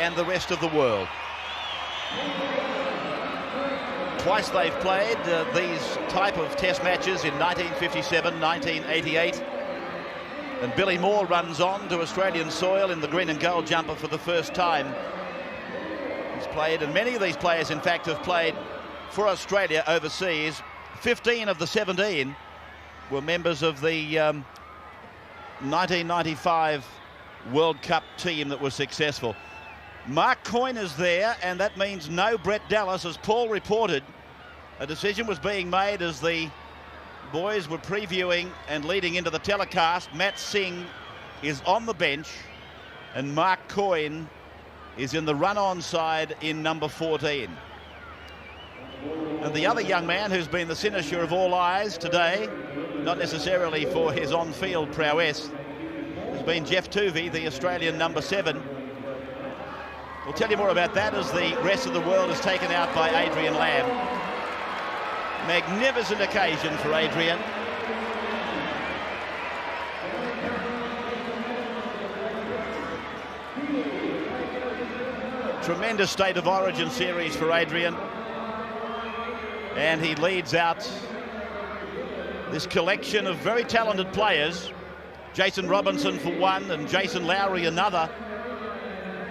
and the rest of the world. Twice they've played these type of test matches in 1957, 1988. And Billy Moore runs on to Australian soil in the green and gold jumper for the first time. He's played, and many of these players, in fact, have played for Australia overseas. 15 of the 17 were members of the 1995 World Cup team that was successful. Mark Coyne is there, and that means no Brett Dallas. As Paul reported, a decision was being made as the boys were previewing and leading into the telecast. Matt Singh is on the bench, and Mark Coyne is in the run-on side in number 14. And the other young man who's been the cynosure of all eyes today, not necessarily for his on-field prowess, has been Geoff Toovey, the Australian number 7. We'll tell you more about that as the rest of the world is taken out by Adrian Lamb. Magnificent occasion for Adrian. Tremendous State of Origin series for Adrian. And he leads out this collection of very talented players. Jason Robinson for one, and Jason Lowry another.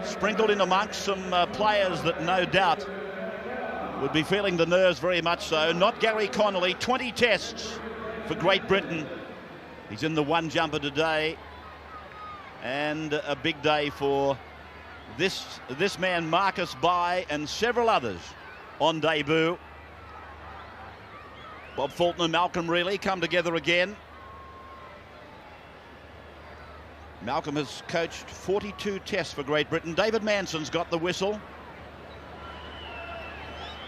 Sprinkled in amongst some players that no doubt would be feeling the nerves very much so. Not Gary Connolly, 20 tests for Great Britain. He's in the one jumper today. And a big day for this man, Marcus Bai, and several others on debut. Bob Fulton and Malcolm Reilly come together again. Malcolm has coached 42 tests for Great Britain. David Manson's got the whistle.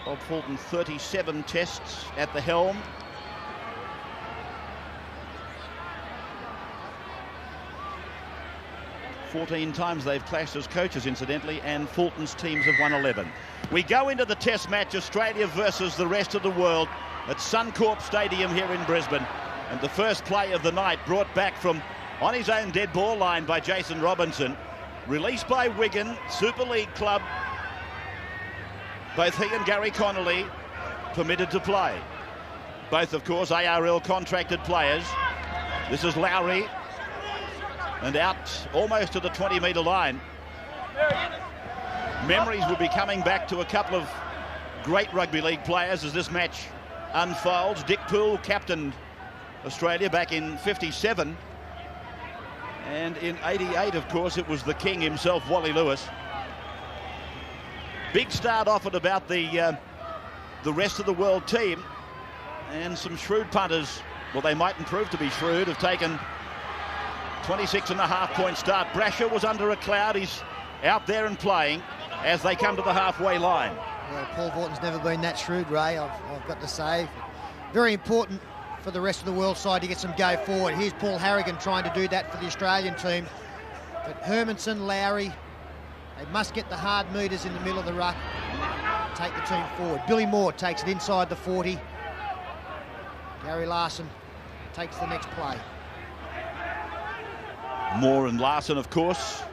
Bob Fulton, 37 tests at the helm. "14 times they've clashed as coaches, incidentally, and Fulton's teams have won 11. We go into the test match, Australia versus the rest of the world, at Suncorp Stadium here in Brisbane. And the first play of the night brought back from on his own dead ball line by Jason Robinson. Released by Wigan, Super League club. Both he and Gary Connolly permitted to play. Both, of course, ARL contracted players. This is Lowry. And out almost to the 20-metre line. Memories will be coming back to a couple of great rugby league players as this match unfolds. Dick Poole captained Australia back in 57. And in 88, of course, it was the king himself, Wally Lewis. Big start offered about the rest of the world team. And some shrewd punters, well, they mightn't prove to be shrewd, have taken 26.5-point start. Brasher was under a cloud. He's out there and playing as they come to the halfway line. Well, Paul Vaughton's never been that shrewd, Ray, I've got to say. Very important for the rest of the world side to get some go forward. Here's Paul Harrigan trying to do that for the Australian team. But Hermanson, Lowry, they must get the hard meters in the middle of the ruck, take the team forward. Billy Moore takes it inside the 40. Gary Larson takes the next play. Moore and Larson, of course,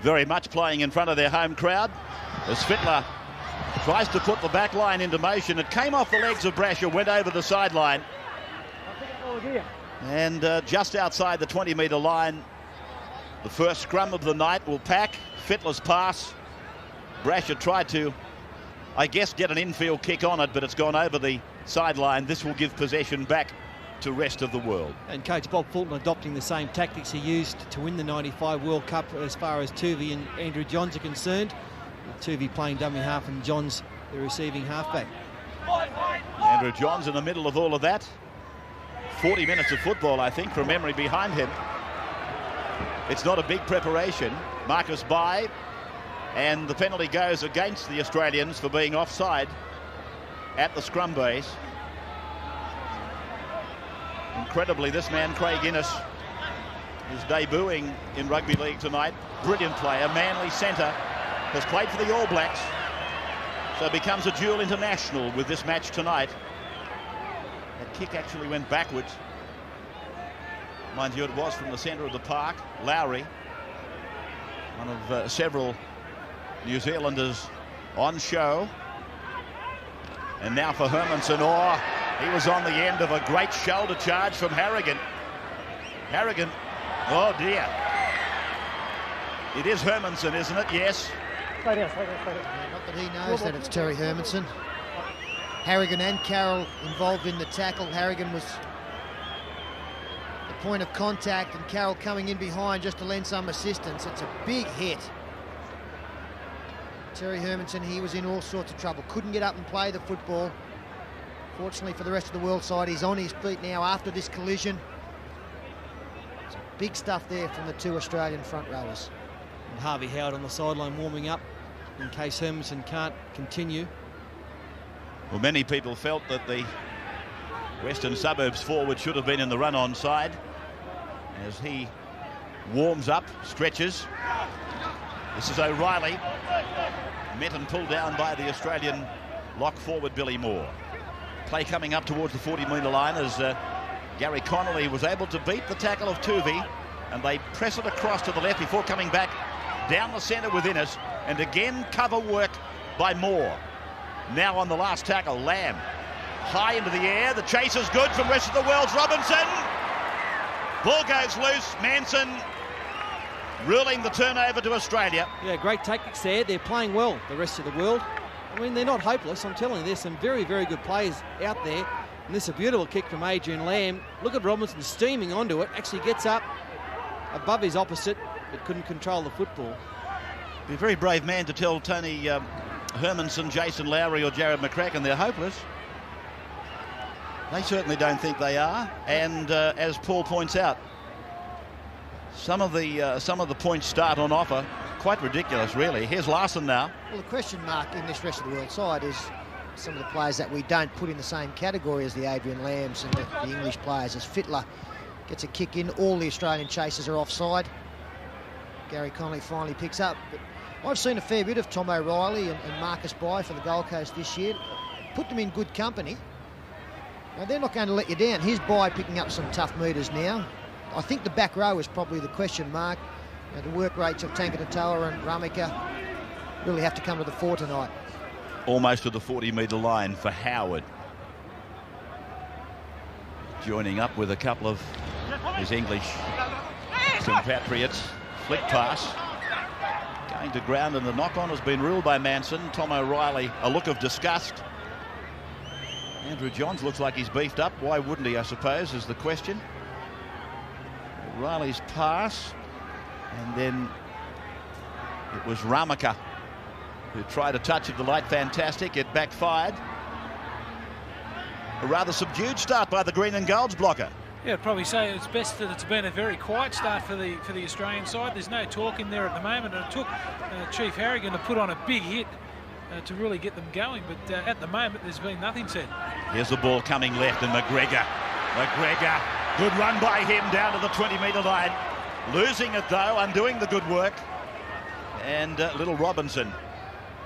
very much playing in front of their home crowd. As Fittler tries to put the back line into motion, it came off the legs of Brasher, went over the sideline. And just outside the 20-metre line, the first scrum of the night will pack. Fittler's pass. Brasher tried to, I guess, get an infield kick on it, but it's gone over the sideline. This will give possession back to rest of the world. And Coach Bob Fulton adopting the same tactics he used to win the 95 World Cup as far as Toovey and Andrew Johns are concerned. With Toovey playing dummy half and Johns the receiving halfback. Andrew Johns in the middle of all of that. 40 minutes of football, I think, from memory behind him. It's not a big preparation. Marcus Bai, and the penalty goes against the Australians for being offside at the scrum base. Incredibly, this man, Craig Innes, is debuting in rugby league tonight. Brilliant player, Manly centre, has played for the All Blacks, so becomes a dual international with this match tonight. That kick actually went backwards. Mind you, it was from the centre of the park. Lowry. one of several New Zealanders on show. And now for Hermansen. Oh, he was on the end of a great shoulder charge from Harrigan. Harrigan, oh dear. It is Hermansen, isn't it? Yes. Not that he knows that it's Terry Hermansen. Harrigan and Carroll involved in the tackle. Harrigan was the point of contact and Carroll coming in behind just to lend some assistance. It's a big hit. Terry Hermansen, he was in all sorts of trouble. Couldn't get up and play the football. Fortunately for the rest of the world side, he's on his feet now after this collision. Some big stuff there from the two Australian front rowers. And Harvey Howard on the sideline warming up in case Hermansen can't continue. Well, many people felt that the Western Suburbs forward should have been in the run-on side as he warms up, stretches. This is O'Reilly, met and pulled down by the Australian lock forward Billy Moore. Play coming up towards the 40-metre line as Gary Connolly was able to beat the tackle of Tuvey, and they press it across to the left before coming back down the centre with Innes, and again cover work by Moore. Now on the last tackle, Lamb high into the air. The chase is good from rest of the world's Robinson. Ball goes loose. Manson ruling the turnover to Australia. Yeah, great tactics there. They're playing well, the rest of the world. I mean, they're not hopeless. I'm telling you, there's some very, very good players out there. And this is a beautiful kick from Adrian Lamb. Look at Robinson steaming onto it. Actually gets up above his opposite, but couldn't control the football. Be a very brave man to tell Tony Hermansen, Jason Lowry or Jared McCracken they're hopeless. They certainly don't think they are. And as Paul points out, some of the points start on offer. Quite ridiculous, really. Here's Larson now. Well, the question mark in this rest of the world side is some of the players that we don't put in the same category as the Adrian Lambs and the English players. As Fittler gets a kick in, all the Australian chasers are offside. Gary Connolly finally picks up. But I've seen a fair bit of Tom O'Reilly and Marcus Bai for the Gold Coast this year. Put them in good company. Now, they're not going to let you down. Here's Bai picking up some tough metres now. I think the back row is probably the question mark. You know, the work rates of Tankatatoa and Ramika really have to come to the fore tonight. Almost to the 40-metre line for Howard. Joining up with a couple of his English compatriots. Flick pass. Going to ground, and the knock-on has been ruled by Manson. Tom O'Reilly, a look of disgust. Andrew Johns looks like he's beefed up. Why wouldn't he, I suppose, is the question. O'Reilly's pass. And then it was Ramika who tried a touch of the light. Fantastic. It backfired. A rather subdued start by the green and golds blocker. Yeah, I'd probably say it's best that it's been a very quiet start for the Australian side. There's no talk in there at the moment, and it took Chief Harrigan to put on a big hit to really get them going, but at the moment there's been nothing said. Here's the ball coming left, and McGregor, good run by him down to the 20-metre line. Losing it though, undoing the good work. And little Robinson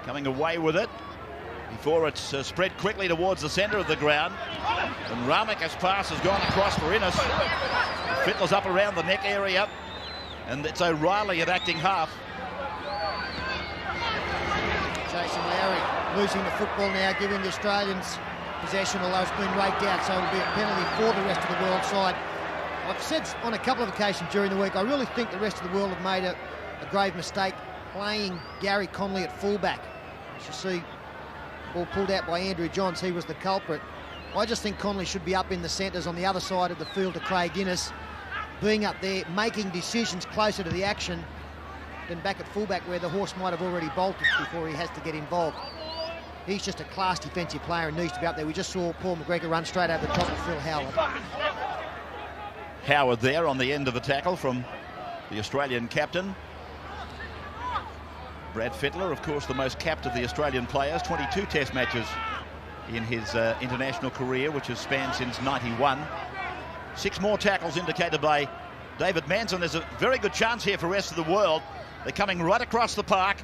coming away with it before it's spread quickly towards the centre of the ground. And Ramika's pass has gone across for Innes. Fittler's up around the neck area, and it's O'Reilly at acting half. Jason Lowry losing the football now, giving the Australians possession, although it's been raked out, so it'll be a penalty for the rest of the world side. I've said on a couple of occasions during the week, I really think the rest of the world have made a grave mistake playing Gary Connolly at fullback. As you see, ball pulled out by Andrew Johns, he was the culprit. I just think Connolly should be up in the centres on the other side of the field to Craig Innes, being up there, making decisions closer to the action than back at fullback where the horse might have already bolted before he has to get involved. He's just a class defensive player and needs to be up there. We just saw Paul McGregor run straight over the top of Phil Howard. Howard there on the end of the tackle from the Australian captain. Brad Fittler, of course, the most capped of the Australian players, 22 test matches in his international career, which has spanned since '91. 6 more tackles indicated by David Manson. There's a very good chance here for the rest of the world. They're coming right across the park,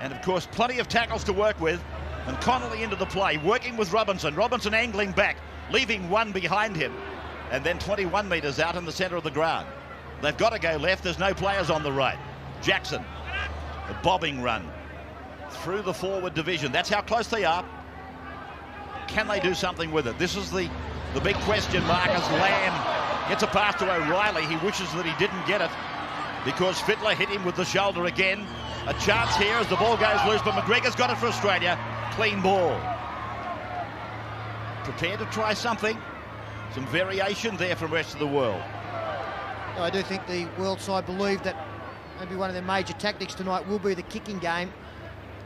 and of course plenty of tackles to work with. And Connolly into the play, working with Robinson. Robinson angling back, leaving one behind him, and then 21 metres out in the centre of the ground. They've got to go left. There's no players on the right. Jackson A bobbing run through the forward division. That's how close they are. Can they do something with it? This is the big question mark as Lamb gets a pass to O'Reilly. He wishes that he didn't get it because Fittler hit him with the shoulder again. A chance here as the ball goes loose, but McGregor's got it for Australia. Clean ball. Prepared to try something. Some variation there from the rest of the world. I do think the world side believe that maybe one of their major tactics tonight will be the kicking game.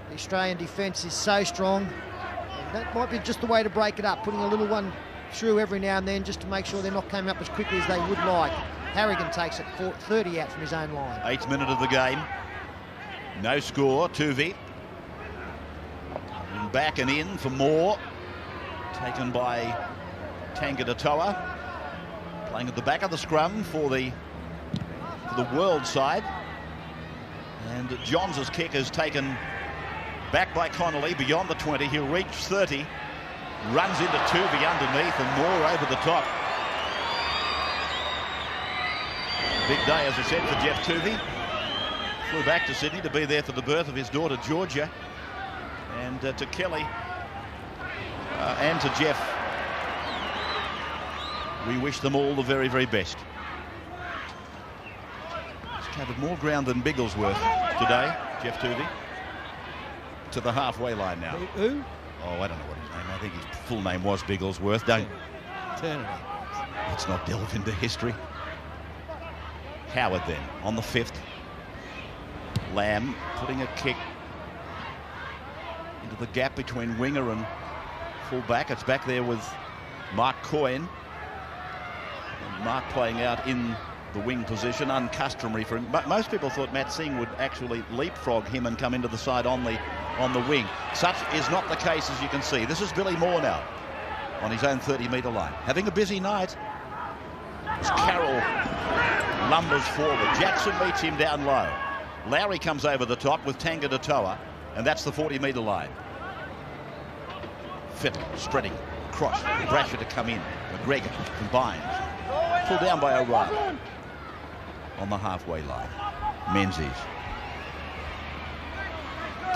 The Australian defence is so strong. And that might be just the way to break it up, putting a little one through every now and then just to make sure they're not coming up as quickly as they would like. Harrigan takes it 30 out from his own line. 8th minute of the game. No score. Tuvey. And back and in for more. Taken by Tangata-Toa. Playing at the back of the scrum for the world side. And Johns' kick is taken back by Connolly beyond the 20. He'll reach 30. Runs into Tuvey underneath and Moore over the top. Big day, as I said, for Jeff Tuvey. Flew back to Sydney to be there for the birth of his daughter Georgia. And to Kelly and to Jeff, we wish them all the very, very best. He's covered more ground than Bigglesworth today, Jeff Tuvey. To the halfway line now. Who? Oh, I don't know what his name. I think his full name was Bigglesworth. Don't. Turner. Let's not delve into history. Howard then on the 5th. Lamb putting a kick into the gap between winger and full back. It's back there with Mark Coyne. And Mark playing out in the wing position, uncustomary for him. But most people thought Matt Singh would actually leapfrog him and come into the side on the wing. Such is not the case, as you can see. This is Billy Moore now on his own 30-metre line. Having a busy night as Carroll lumbers forward. Jackson meets him down low. Lowry comes over the top with Tangata-Toa, and that's the 40-metre line. Fittler spreading across. Brasher to come in. McGregor combines. Pulled down by O'Reilly on the halfway line. Menzies.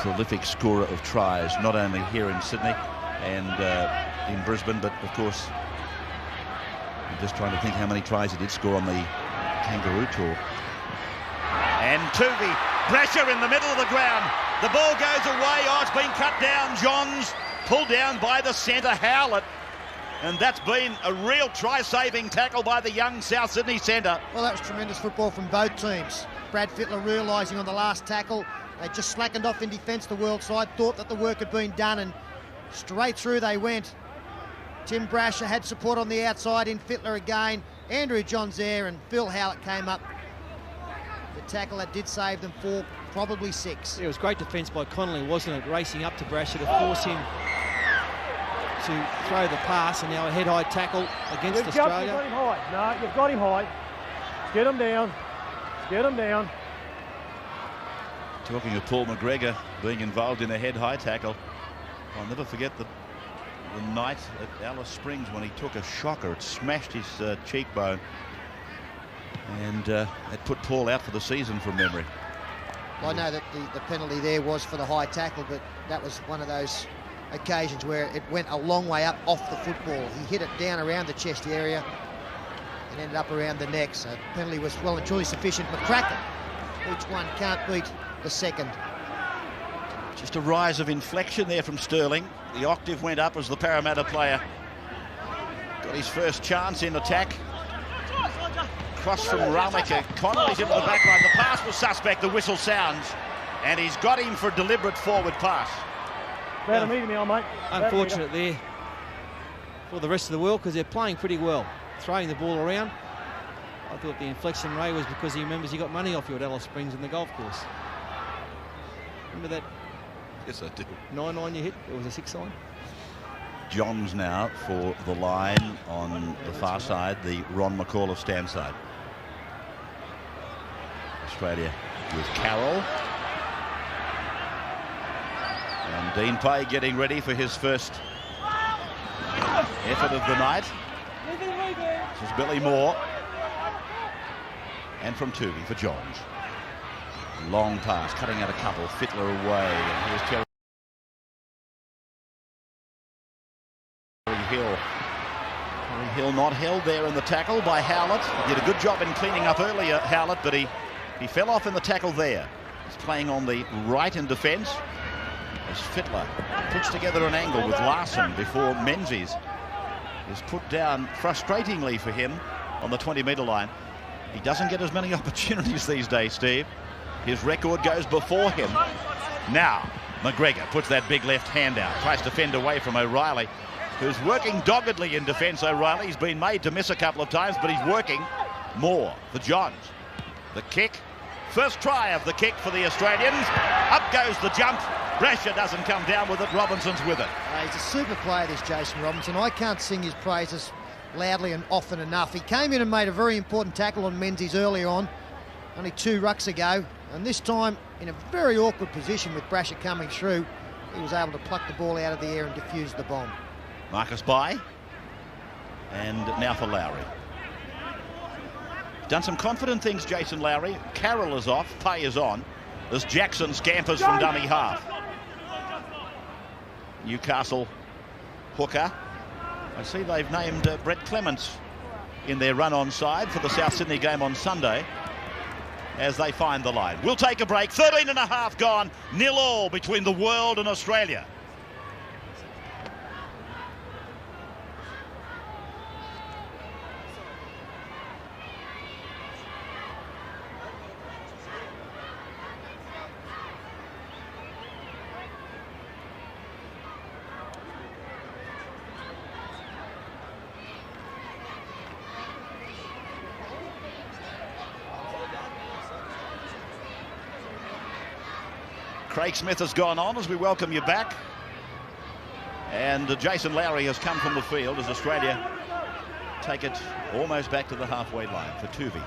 Prolific scorer of tries, not only here in Sydney and in Brisbane, but of course, I'm just trying to think how many tries he did score on the Kangaroo Tour. And Tuvey, Brasher in the middle of the ground. The ball goes away. Oh, it's been cut down. Johns pulled down by the centre, Howlett. And that's been a real try-saving tackle by the young South Sydney centre. Well, that was tremendous football from both teams. Brad Fittler realising on the last tackle, they just slackened off in defence, the world side, thought that the work had been done, and straight through they went. Tim Brasher had support on the outside in Fittler again. Andrew Johns there, and Phil Howlett came up. The tackle that did save them 4, probably 6. It was great defence by Connolly, wasn't it? Racing up to Brasher to force him to throw the pass, and now a head-high tackle against Australia. You've got him high. No, you've got him high. Get him down. Get him down. Talking of Paul McGregor being involved in a head-high tackle, I'll never forget the night at Alice Springs when he took a shocker. It smashed his cheekbone, and it put Paul out for the season from memory. Well, I know that the penalty there was for the high tackle, but that was one of those occasions where it went a long way up off the football. He hit it down around the chest area and ended up around the neck, so the penalty was well and truly sufficient. McCracken, each one can't beat the second. Just a rise of inflection there from Sterling. The octave went up as the Parramatta player got his first chance in attack. Cross from Ramaker. Connolly's into the back line. The pass was suspect. The whistle sounds, and he's got him for a deliberate forward pass. Better meet me on, mate. Unfortunate there for the rest of the world, because they're playing pretty well, throwing the ball around. I thought the inflection, Ray, was because he remembers he got money off you at Alice Springs in the golf course. Remember that? Yes, I do. 9-9 you hit? It was a 6 sign. Johns now for the line on the far side, the Ron McCall of stand side. Australia with Carroll. And Dean Pay getting ready for his first effort of the night. This is Billy Moore. And from Tuvey for Johns. Long pass, cutting out a couple. Fittler away. And here's Terry Hill. Terry Hill not held there in the tackle by Howlett. He did a good job in cleaning up earlier, Howlett, but he fell off in the tackle there. He's playing on the right in defence as Fittler puts together an angle with Larson before Menzies is put down frustratingly for him on the 20-metre line. He doesn't get as many opportunities these days, Steve. His record goes before him. Now, McGregor puts that big left hand out, tries to fend away from O'Reilly, who's working doggedly in defence. O'Reilly, he's been made to miss a couple of times, but he's working more for Johns. The kick, first try of the kick for the Australians. Up goes the jump. Brasher doesn't come down with it. Robinson's with it. He's a super player, this Jason Robinson. I can't sing his praises loudly and often enough. He came in and made a very important tackle on Menzies early on, only 2 rucks ago, and this time in a very awkward position with Brasher coming through, he was able to pluck the ball out of the air and defuse the bomb. Marcus Bai, and now for Lowry. Done some confident things, Jason Lowry. Carroll is off, Pay is on, as Jackson scampers from dummy half. Newcastle hooker. I see they've named Brett Clements in their run-on side for the South Sydney game on Sunday as they find the line. We'll take a break. 13 and a half gone. 0-0 between the world and Australia. Craig Smith has gone on as we welcome you back. And Jason Lowry has come from the field as Australia take it almost back to the halfway line for Tuvey.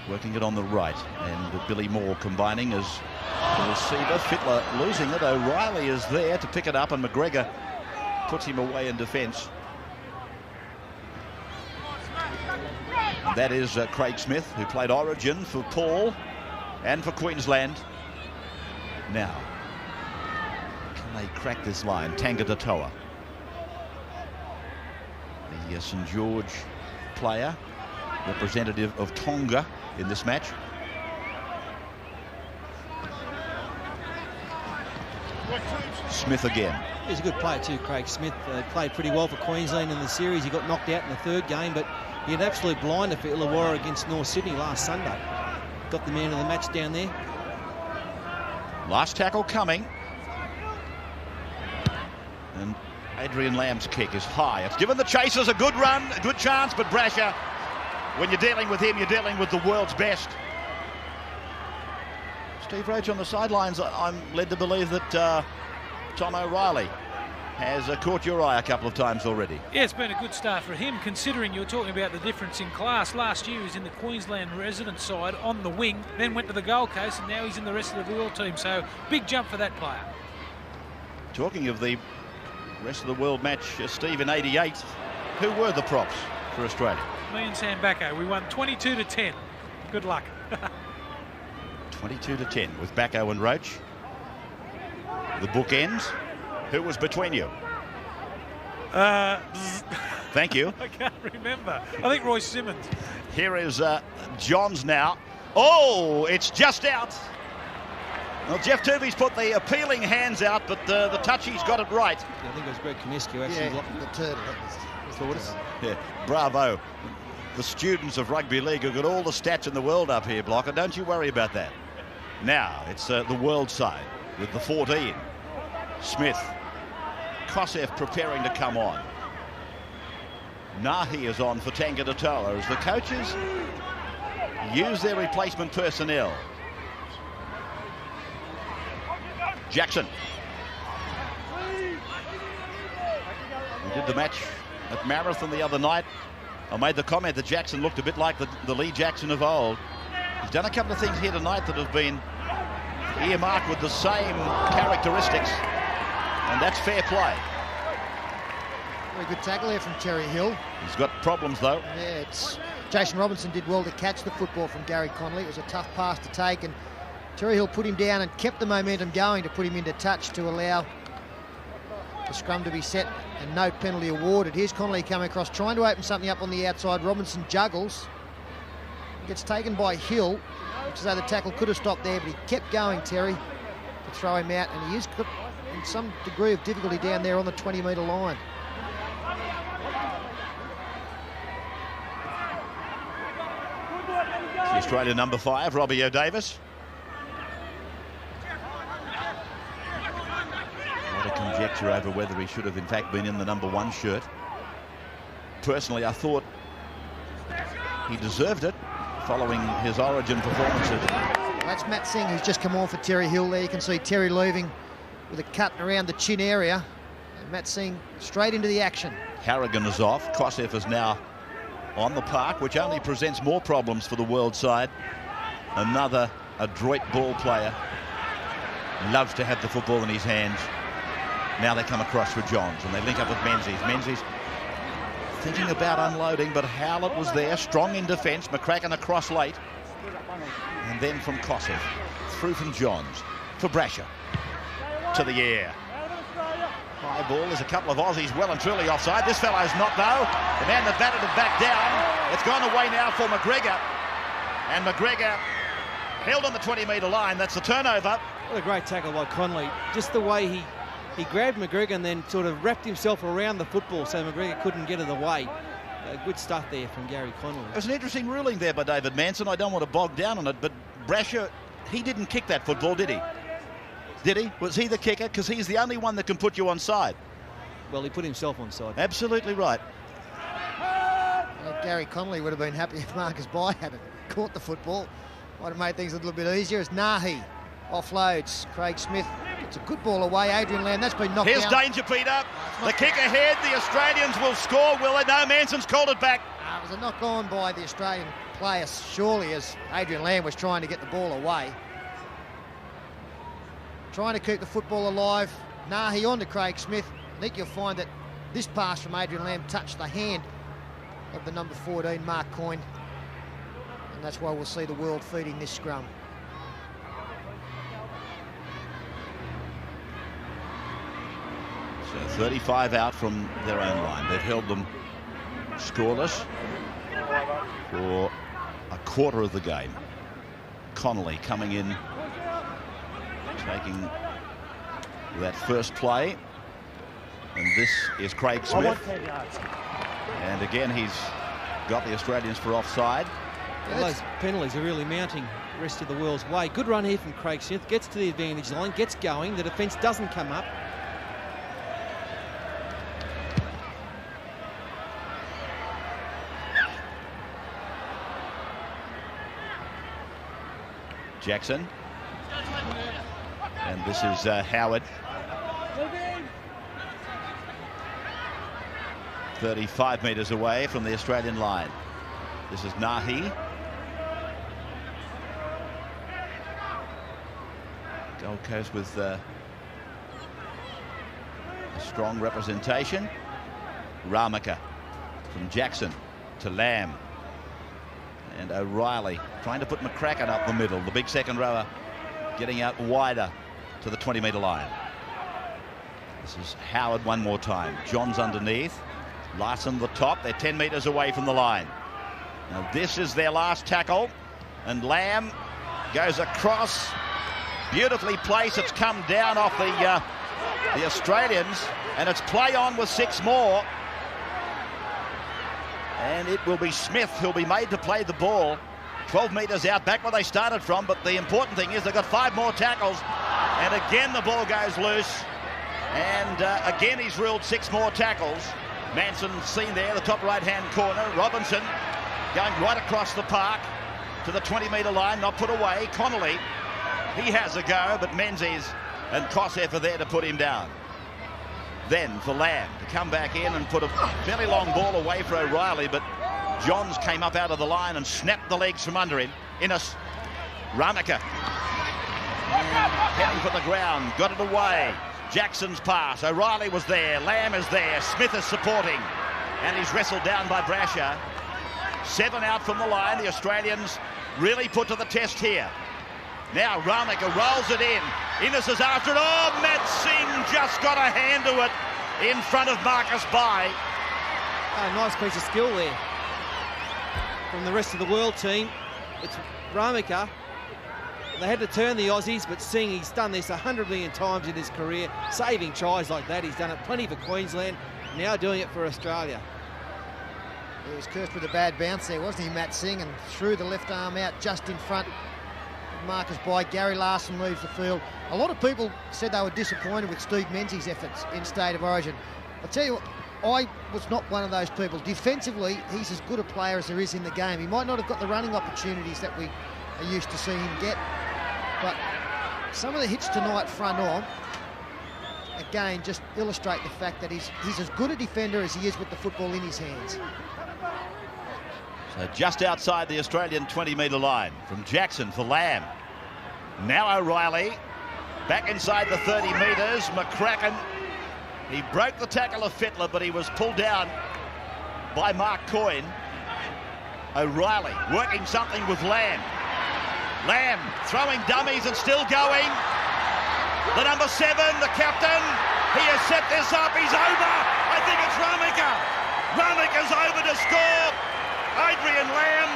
Working it on the right, and Billy Moore combining as the receiver. Fittler losing it. O'Reilly is there to pick it up, and McGregor puts him away in defence. That is Craig Smith, who played Origin for Paul and for Queensland. Now, can they crack this line? Tangata-Toa, the St George player, representative of Tonga in this match. Smith again. He's a good player too, Craig Smith. Played pretty well for Queensland in the series. He got knocked out in the 3rd game, but he had absolute blinder for Illawarra against North Sydney last Sunday. Got the man of the match down there. Last tackle coming. And Adrian Lamb's kick is high. It's given the Chasers a good run, a good chance, but Brasher, when you're dealing with him, you're dealing with the world's best. Steve Roach on the sidelines. I'm led to believe that Tom O'Reilly has caught your eye a couple of times already. Yeah, it's been a good start for him, considering you're talking about the difference in class. Last year he was in the Queensland resident side on the wing, then went to the Gold Coast, and now he's in the rest of the world team. So big jump for that player. Talking of the rest of the world match, Steve, in '88, who were the props for Australia? Me and Sam Bacco. We won 22-10. Good luck. 22-10 with Bacco and Roach. The bookends. Who was between you? Thank you. I can't remember. I think Roy Simmons. Here is Johns now. Oh, it's just out. Well, Jeff Tuvey's put the appealing hands out, but the touchy's got it right. I think it was Greg Comiskey who actually blocked the turtle. Yeah, bravo. The students of rugby league have got all the stats in the world up here, Blocker. Don't you worry about that. Now it's the world side with the 14. Smith. Kosef preparing to come on. Nahi is on for Tangata-Toa as the coaches use their replacement personnel. Jackson. We did the match at Marathon the other night. I made the comment that Jackson looked a bit like the Lee Jackson of old. He's done a couple of things here tonight that have been earmarked with the same characteristics, and that's fair play. Very good tackle there from Terry Hill. He's got problems though. Yeah, Jason Robinson did well to catch the football from Gary Connolly. It was a tough pass to take, and Terry Hill put him down and kept the momentum going to put him into touch to allow the scrum to be set and no penalty awarded. Here's Connolly coming across, trying to open something up on the outside. Robinson juggles. Gets taken by Hill, which is though the tackle could have stopped there, but he kept going, Terry, to throw him out, and he is in some degree of difficulty down there on the 20-metre line. The Australian number 5, Robbie O'Davis. A lot of conjecture over whether he should have in fact been in the number 1 shirt. Personally, I thought he deserved it following his Origin performances. Well, that's Matt Singh, who's just come on for Terry Hill there. You can see Terry leaving with a cut around the chin area. And Matt Singh straight into the action. Harrigan is off. Kosef is now on the park, which only presents more problems for the world side. Another adroit ball player. Loves to have the football in his hands. Now they come across for Johns, and they link up with Menzies. Menzies thinking about unloading, but Howlett was there, strong in defence. McCracken across late. And then from Kosef. Through from Johns. For Brasher. To the air. High ball. There's a couple of Aussies well and truly offside. This fellow's not, though. The man that batted it back down. It's gone away now for McGregor. And McGregor held on the 20-metre line. That's the turnover. What a great tackle by Connolly. Just the way he grabbed McGregor and then sort of wrapped himself around the football so McGregor couldn't get it away. Good stuff there from Gary Connolly. It was an interesting ruling there by David Manson. I don't want to bog down on it, but Brasher, he didn't kick that football, did he? Did he? Was he the kicker? Because he's the only one that can put you onside. Well, he put himself onside. Absolutely right. Well, Gary Connolly would have been happy if Marcus Bai had caught the football. Might have made things a little bit easier as Nahi offloads. Craig Smith gets a good ball away. Adrian Lamb, that's been knocked Here's down. danger, Peter. The kick ahead. The Australians will score, will they? No, Manson's called it back. It was a knock on by the Australian player, surely, as Adrian Lamb was trying to get the ball away. Trying to keep the football alive. Nahi on to Craig Smith. I think you'll find that this pass from Adrian Lamb touched the hand of the number 14, Mark Coyne. And that's why we'll see the world feeding this scrum. So 35 out from their own line. They've held them scoreless for a quarter of the game. Connolly coming in, taking that first play, and this is Craig Smith, and again he's got the Australians for offside. Well, those penalties are really mounting the rest of the world's way. Good run here from Craig Smith, gets to the advantage line, gets going, the defence doesn't come up. Jackson. And this is Howard. 35 metres away from the Australian line. This is Nahi. Gold Coast with a strong representation. Ramaka from Jackson to Lamb. And O'Reilly trying to put McCracken up the middle. The big second rower getting out wider to the 20-metre line. This is Howard one more time. Johns underneath. Larson the top. They're 10 metres away from the line. Now this is their last tackle. And Lamb goes across. Beautifully placed. It's come down off the Australians. And it's play on with 6 more. And it will be Smith who'll be made to play the ball. 12 metres out, back where they started from. But the important thing is they've got 5 more tackles. And again the ball goes loose. And again he's ruled 6 more tackles. Manson seen there, the top right-hand corner. Robinson going right across the park to the 20-metre line, not put away. Connolly, he has a go, but Menzies and Kosef are there to put him down. Then for Lamb to come back in and put a fairly long ball away for O'Reilly, but Johns came up out of the line and snapped the legs from under him. Innes, Ramaka heading for the ground, got it away. Jackson's pass, O'Reilly was there, Lamb is there, Smith is supporting, and he's wrestled down by Brasher. 7 out from the line. The Australians really put to the test here. Now Ramika rolls it in. Innes is after it. Oh, Matt Singh just got a hand to it in front of Marcus Bai. Oh, nice piece of skill there from the rest of the world team. It's Ramika. They had to turn the Aussies, but Singh, he's done this 100 million times in his career, saving tries like that. He's done it plenty for Queensland, now doing it for Australia. He was cursed with a bad bounce there, wasn't he, Matt Singh? And threw the left arm out just in front of Marcus Bai. Gary Larson leaves the field. A lot of people said they were disappointed with Steve Menzies' efforts in State of Origin. I'll tell you what, I was not one of those people. Defensively, he's as good a player as there is in the game. He might not have got the running opportunities that we are used to seeing him get, but some of the hits tonight front on, again, just illustrate the fact that he's as good a defender as he is with the football in his hands. So just outside the Australian 20-metre line from Jackson for Lamb. Now O'Reilly back inside the 30 metres. McCracken, he broke the tackle of Fittler, but he was pulled down by Mark Coyne. O'Reilly working something with Lamb. Lamb throwing dummies and still going. The number 7, the captain, he has set this up. He's over. I think it's Ramika. Ramika's over to score. Adrian Lamb,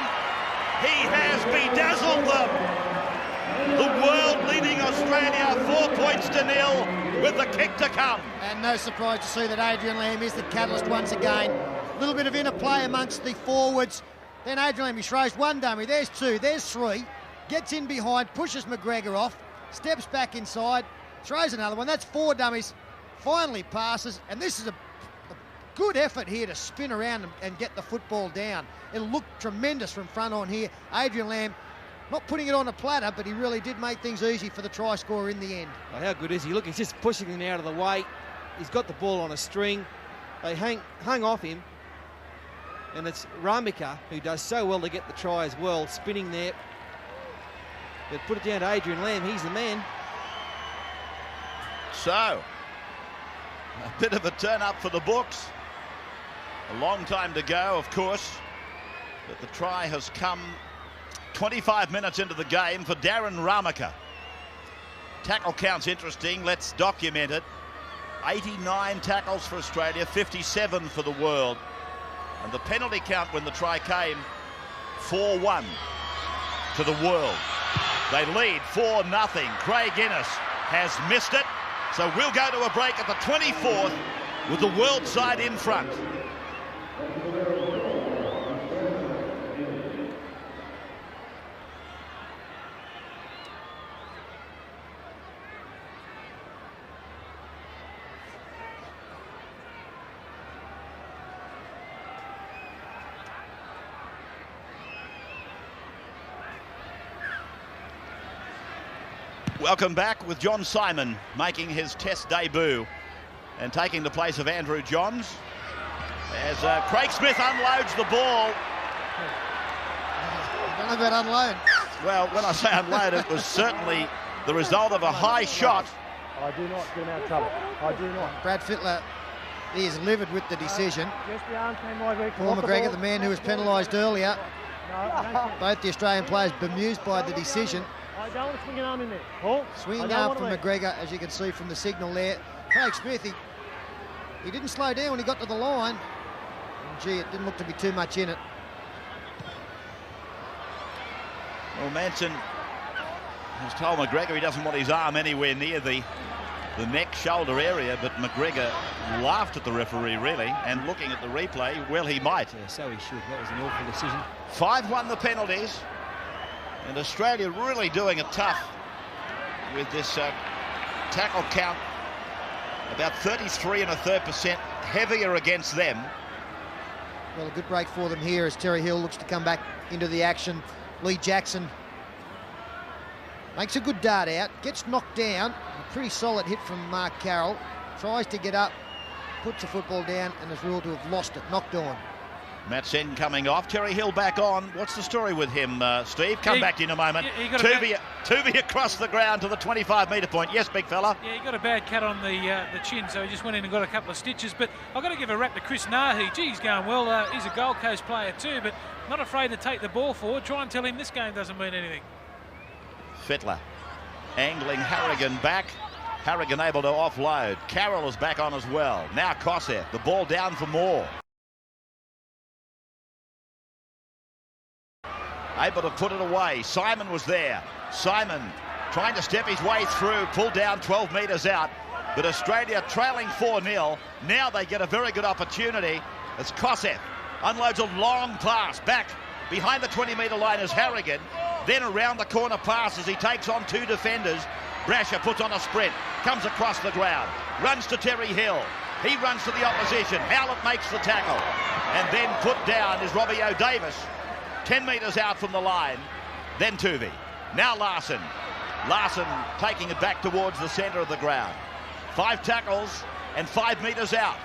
he has bedazzled them. The world leading Australia 4 points to 0 with the kick to come. And no surprise to see that Adrian Lamb is the catalyst once again. A little bit of interplay amongst the forwards. Then Adrian Lamb, he throws one dummy. There's 2, there's 3. Gets in behind, pushes McGregor off, steps back inside, throws another one. That's 4 dummies. Finally passes, and this is a good effort here to spin around and get the football down. It'll look tremendous from front on here. Adrian Lamb not putting it on a platter, but he really did make things easy for the try scorer in the end. Oh, how good is he? Look, he's just pushing him out of the way. He's got the ball on a string. They hung off him. And it's Ramika, who does so well to get the try as well, spinning there. But put it down to Adrian Lamb. He's the man. So, a bit of a turn up for the books. A long time to go, of course, but the try has come 25 minutes into the game for Darren Ramika. Tackle count's interesting. Let's document it. 89 tackles for Australia, 57 for the world. And the penalty count when the try came, 4-1 to the world. They lead 4-0. Craig Innes has missed it. So we'll go to a break at the 24th with the world side in front. Welcome back with John Simon making his Test debut and taking the place of Andrew Johns as Craig Smith unloads the ball. I don't know about unload. Well, when I say unload, it was certainly the result of a high shot. I do not get him out of trouble. I do not. Brad Fittler, he is livid with the decision. Just the arm came my way. Paul McGregor, the man who was penalised earlier. No, Both the Australian players bemused by the decision. I don't want to swing an arm in there. Paul, Swinging arm from McGregor, as you can see from the signal there. Craig Smith, he didn't slow down when he got to the line. And gee, it didn't look to be too much in it. Well, Manson has told McGregor he doesn't want his arm anywhere near the neck shoulder area, but McGregor laughed at the referee really, and looking at the replay, well, he might. Yeah, so he should. That was an awful decision. 5-1 the penalties, and Australia really doing it tough with this tackle count about 33.33% heavier against them. Well, a good break for them here as Terry Hill looks to come back into the action. Lee Jackson makes a good dart out, gets knocked down. A pretty solid hit from Mark Carroll. Tries to get up, puts the football down, and is ruled to have lost it, knocked on. Matt Sen coming off, Terry Hill back on. What's the story with him, Steve? Come back to you in a moment. Tuvey across the ground to the 25-metre point. Yes, big fella. Yeah, he got a bad cut on the chin, so he just went in and got a couple of stitches. But I've got to give a rap to Chris Nahi. Gee, he's going well. He's a Gold Coast player too, but not afraid to take the ball forward. Try and tell him this game doesn't mean anything. Fittler angling Harrigan back. Harrigan able to offload. Carroll is back on as well. Now Kosef, the ball down for Moore. Able to put it away. Simon was there. Simon trying to step his way through, pulled down 12 metres out. But Australia trailing 4-0. Now they get a very good opportunity as Kosef unloads a long pass back behind the 20-metre line as Harrigan. Then around the corner pass as he takes on 2 defenders. Brasher puts on a sprint, comes across the ground, runs to Terry Hill. He runs to the opposition. Howlett makes the tackle. And then put down is Robbie O'Davis, 10 metres out from the line. Then Tuvey. Now Larson. Larson taking it back towards the centre of the ground. 5 tackles and 5 metres out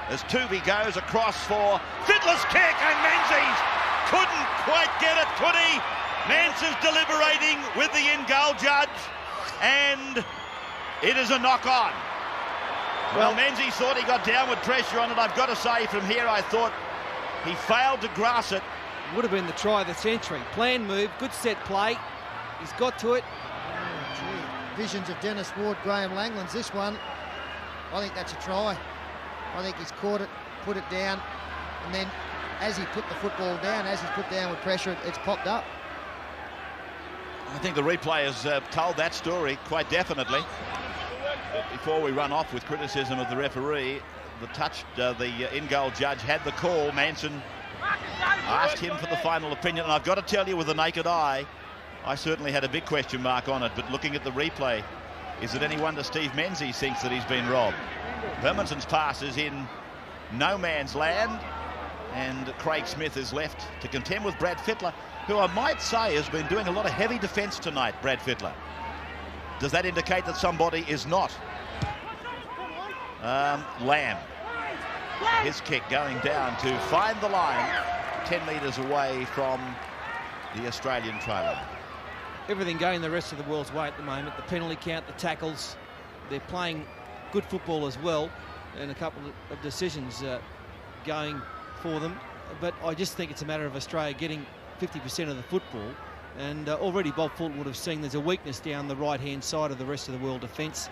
as Tuvey goes across for Fittler's kick, and Menzies couldn't quite get it, could he? Menzies deliberating with the in-goal judge, and it is a knock-on. Well, Menzies thought he got downward pressure on it. I've got to say, from here, I thought he failed to grasp it. Would have been the try of the century. Plan move, good set play. He's got to it. Oh, gee. Visions of Dennis Ward, Graham Langlands. This one, I think that's a try. I think he's caught it, put it down, and then as he put the football down, as he's put downward pressure, it's popped up. I think the replay has told that story quite definitely. But before we run off with criticism of the referee, the in-goal judge had the call. Manson asked him for the final opinion, and I've got to tell you, with the naked eye, I certainly had a big question mark on it. But looking at the replay, is it any wonder Steve Menzies thinks that he's been robbed? Hermanson's pass is in no man's land, and Craig Smith is left to contend with Brad Fittler, who I might say has been doing a lot of heavy defence tonight, Brad Fittler. Does that indicate that somebody is not? Lamb. His kick going down to find the line 10 metres away from the Australian try line. Everything going the rest of the world's way at the moment. The penalty count, the tackles. They're playing good football as well, and a couple of decisions going for them. But I just think it's a matter of Australia getting 50% of the football, and already Bob Fulton would have seen there's a weakness down the right-hand side of the rest of the world defence.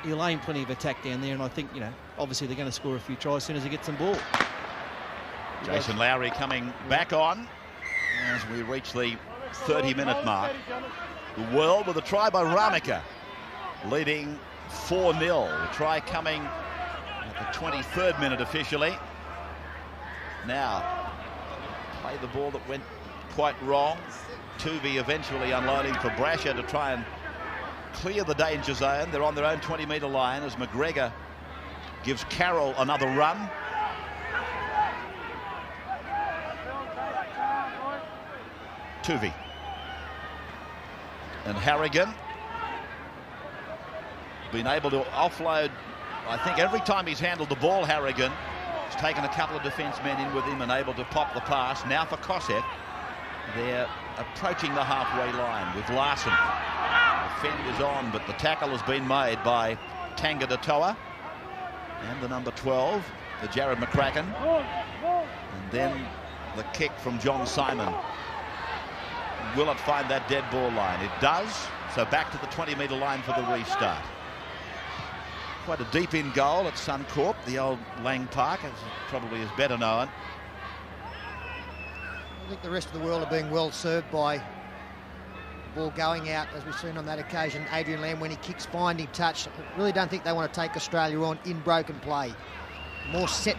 He'll aim plenty of attack down there, and I think, you know, obviously they're going to score a few tries as soon as he gets some ball. Jason Lowry coming back on as we reach the 30-minute mark. The world with a try by Ramika, leading 4-0. The try coming at the 23rd minute officially. Now, play the ball that went quite wrong. Tuvey eventually unloading for Brasher to try and clear the danger zone. They're on their own 20-metre line as McGregor gives Carroll another run. Tuvey. And Harrigan been able to offload, I think, every time he's handled the ball. Harrigan has taken a couple of defence men in with him and able to pop the pass. Now for Kosef. They're approaching the halfway line with Larson. The fend is on, but the tackle has been made by Tanga Datoa and the number 12, the Jared McCracken. And then the kick from John Simon. Will it find that dead ball line? It does. So back to the 20-metre line for the restart. Quite a deep in goal at Suncorp, the old Lang Park, as probably is better known. I think the rest of the world are being well served by the ball going out, as we've seen on that occasion. Adrian Lamb, when he kicks, finding touch. I really don't think they want to take Australia on in broken play. The more set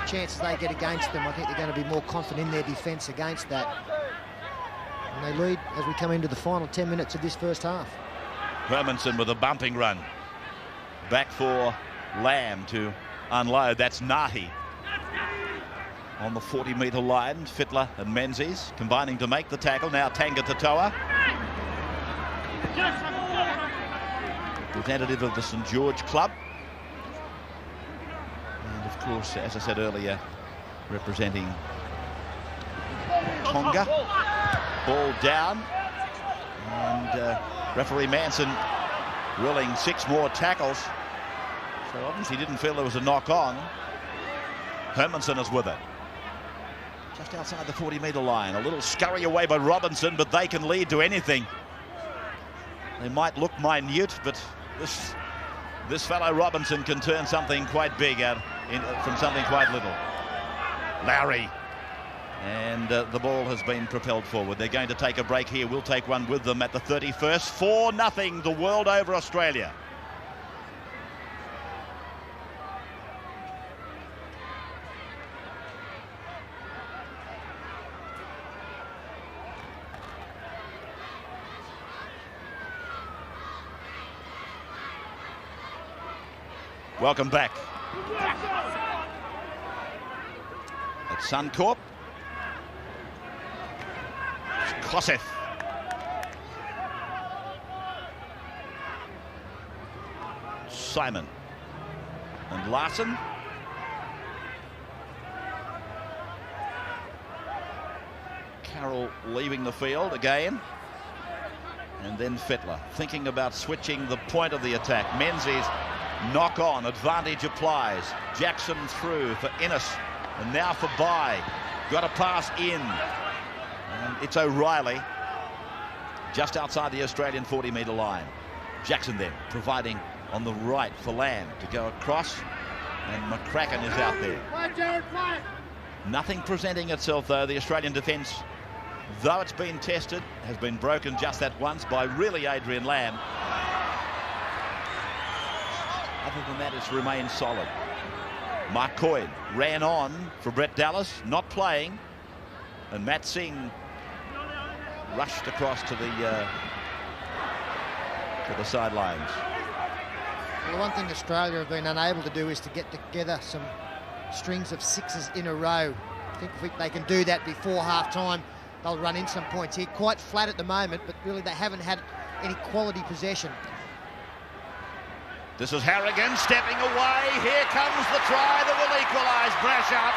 chances they get against them, I think they're going to be more confident in their defence against that. And they lead as we come into the final 10 minutes of this first half. Hermanson with a bumping run. Back for Lamb to unload. That's Nahi on the 40-metre line. Fittler and Menzies combining to make the tackle. Now Tanga Datoa, representative of the St George Club, and of course, as I said earlier, representing Tonga. Ball down, and referee Manson ruling 6 more tackles. So obviously didn't feel there was a knock on. Hermanson is with it. Just outside the 40-metre line. A little scurry away by Robinson, but they can lead to anything. They might look minute, but this fellow Robinson can turn something quite big out from something quite little. Lowry. And the ball has been propelled forward. They're going to take a break here. We'll take one with them at the 31st. 4-0 the world over Australia. Welcome back. At Suncorp. It's Kosef. Simon. And Larson. Carroll leaving the field again. And then Fittler thinking about switching the point of the attack. Menzies. Knock on, advantage applies. Jackson through for Innes, and now for Bai. Got a pass in, and it's O'Reilly just outside the Australian 40-metre line. Jackson then providing on the right for Lamb to go across, and McCracken is out there. Nothing presenting itself though. The Australian defence, though it's been tested, has been broken just that once by really Adrian Lamb. Other than that, it's remained solid. Mark Coyne ran on for Brett Dallas, not playing, and Matt Singh rushed across to the sidelines. Well, the one thing Australia have been unable to do is to get together some strings of sixes in a row. I think if they can do that before half-time, they'll run in some points here. Quite flat at the moment, but really they haven't had any quality possession. This is Harrigan stepping away. Here comes the try that will equalise. Brasher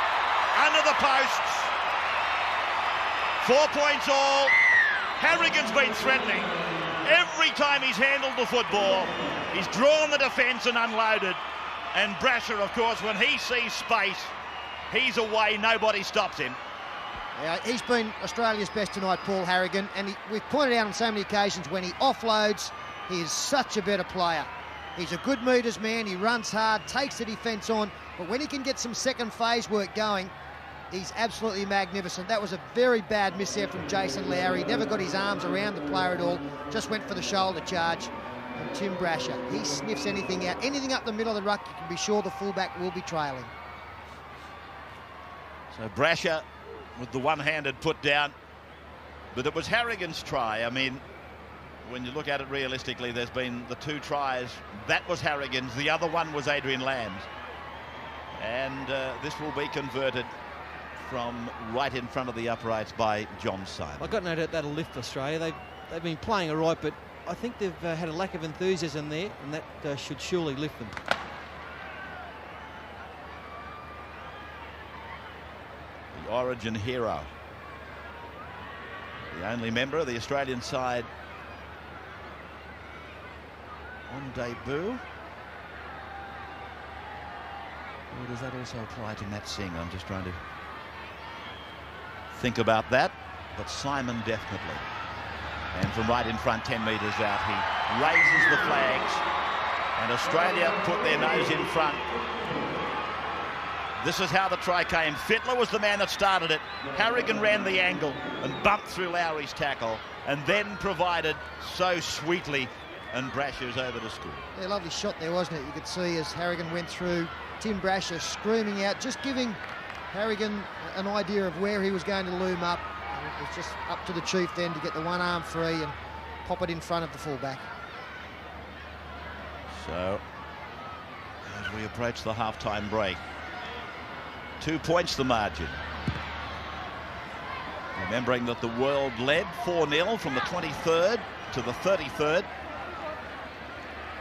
under the posts. 4 points all. Harrigan's been threatening. Every time he's handled the football, he's drawn the defence and unloaded. And Brasher, of course, when he sees space, he's away. Nobody stops him. Yeah, he's been Australia's best tonight, Paul Harrigan. And we've pointed out on so many occasions when he offloads, he is such a better player. He's a good metres man, he runs hard, takes the defence on, but when he can get some second phase work going, he's absolutely magnificent. That was a very bad miss there from Jason Lowry. Never got his arms around the player at all, just went for the shoulder charge. And Tim Brasher, he sniffs anything out. Anything up the middle of the ruck, you can be sure the fullback will be trailing. So Brasher with the one-handed put down, but it was Harrigan's try. I mean, when you look at it realistically, there's been the two tries. That was Harrigan's, the other one was Adrian Lamb's. And this will be converted from right in front of the uprights by John Simon. I've got no doubt that'll lift Australia. They've been playing all right, but I think they've had a lack of enthusiasm there, and that should surely lift them. The Origin hero. The only member of the Australian side on debut. Or does that also apply to Matt Singh? I'm just trying to think about that. But Simon definitely. And from right in front, 10 metres out, he raises the flags. And Australia put their nose in front. This is how the try came. Fittler was the man that started it. Harrigan ran the angle and bumped through Lowry's tackle and then provided so sweetly, and Brasher's over to score. Yeah, lovely shot there, wasn't it? You could see as Harrigan went through, Tim Brasher screaming out, just giving Harrigan an idea of where he was going to loom up. And it was just up to the chief then to get the one arm free and pop it in front of the fullback. So, as we approach the half-time break, 2 points the margin. Remembering that the world led 4-0 from the 23rd to the 33rd.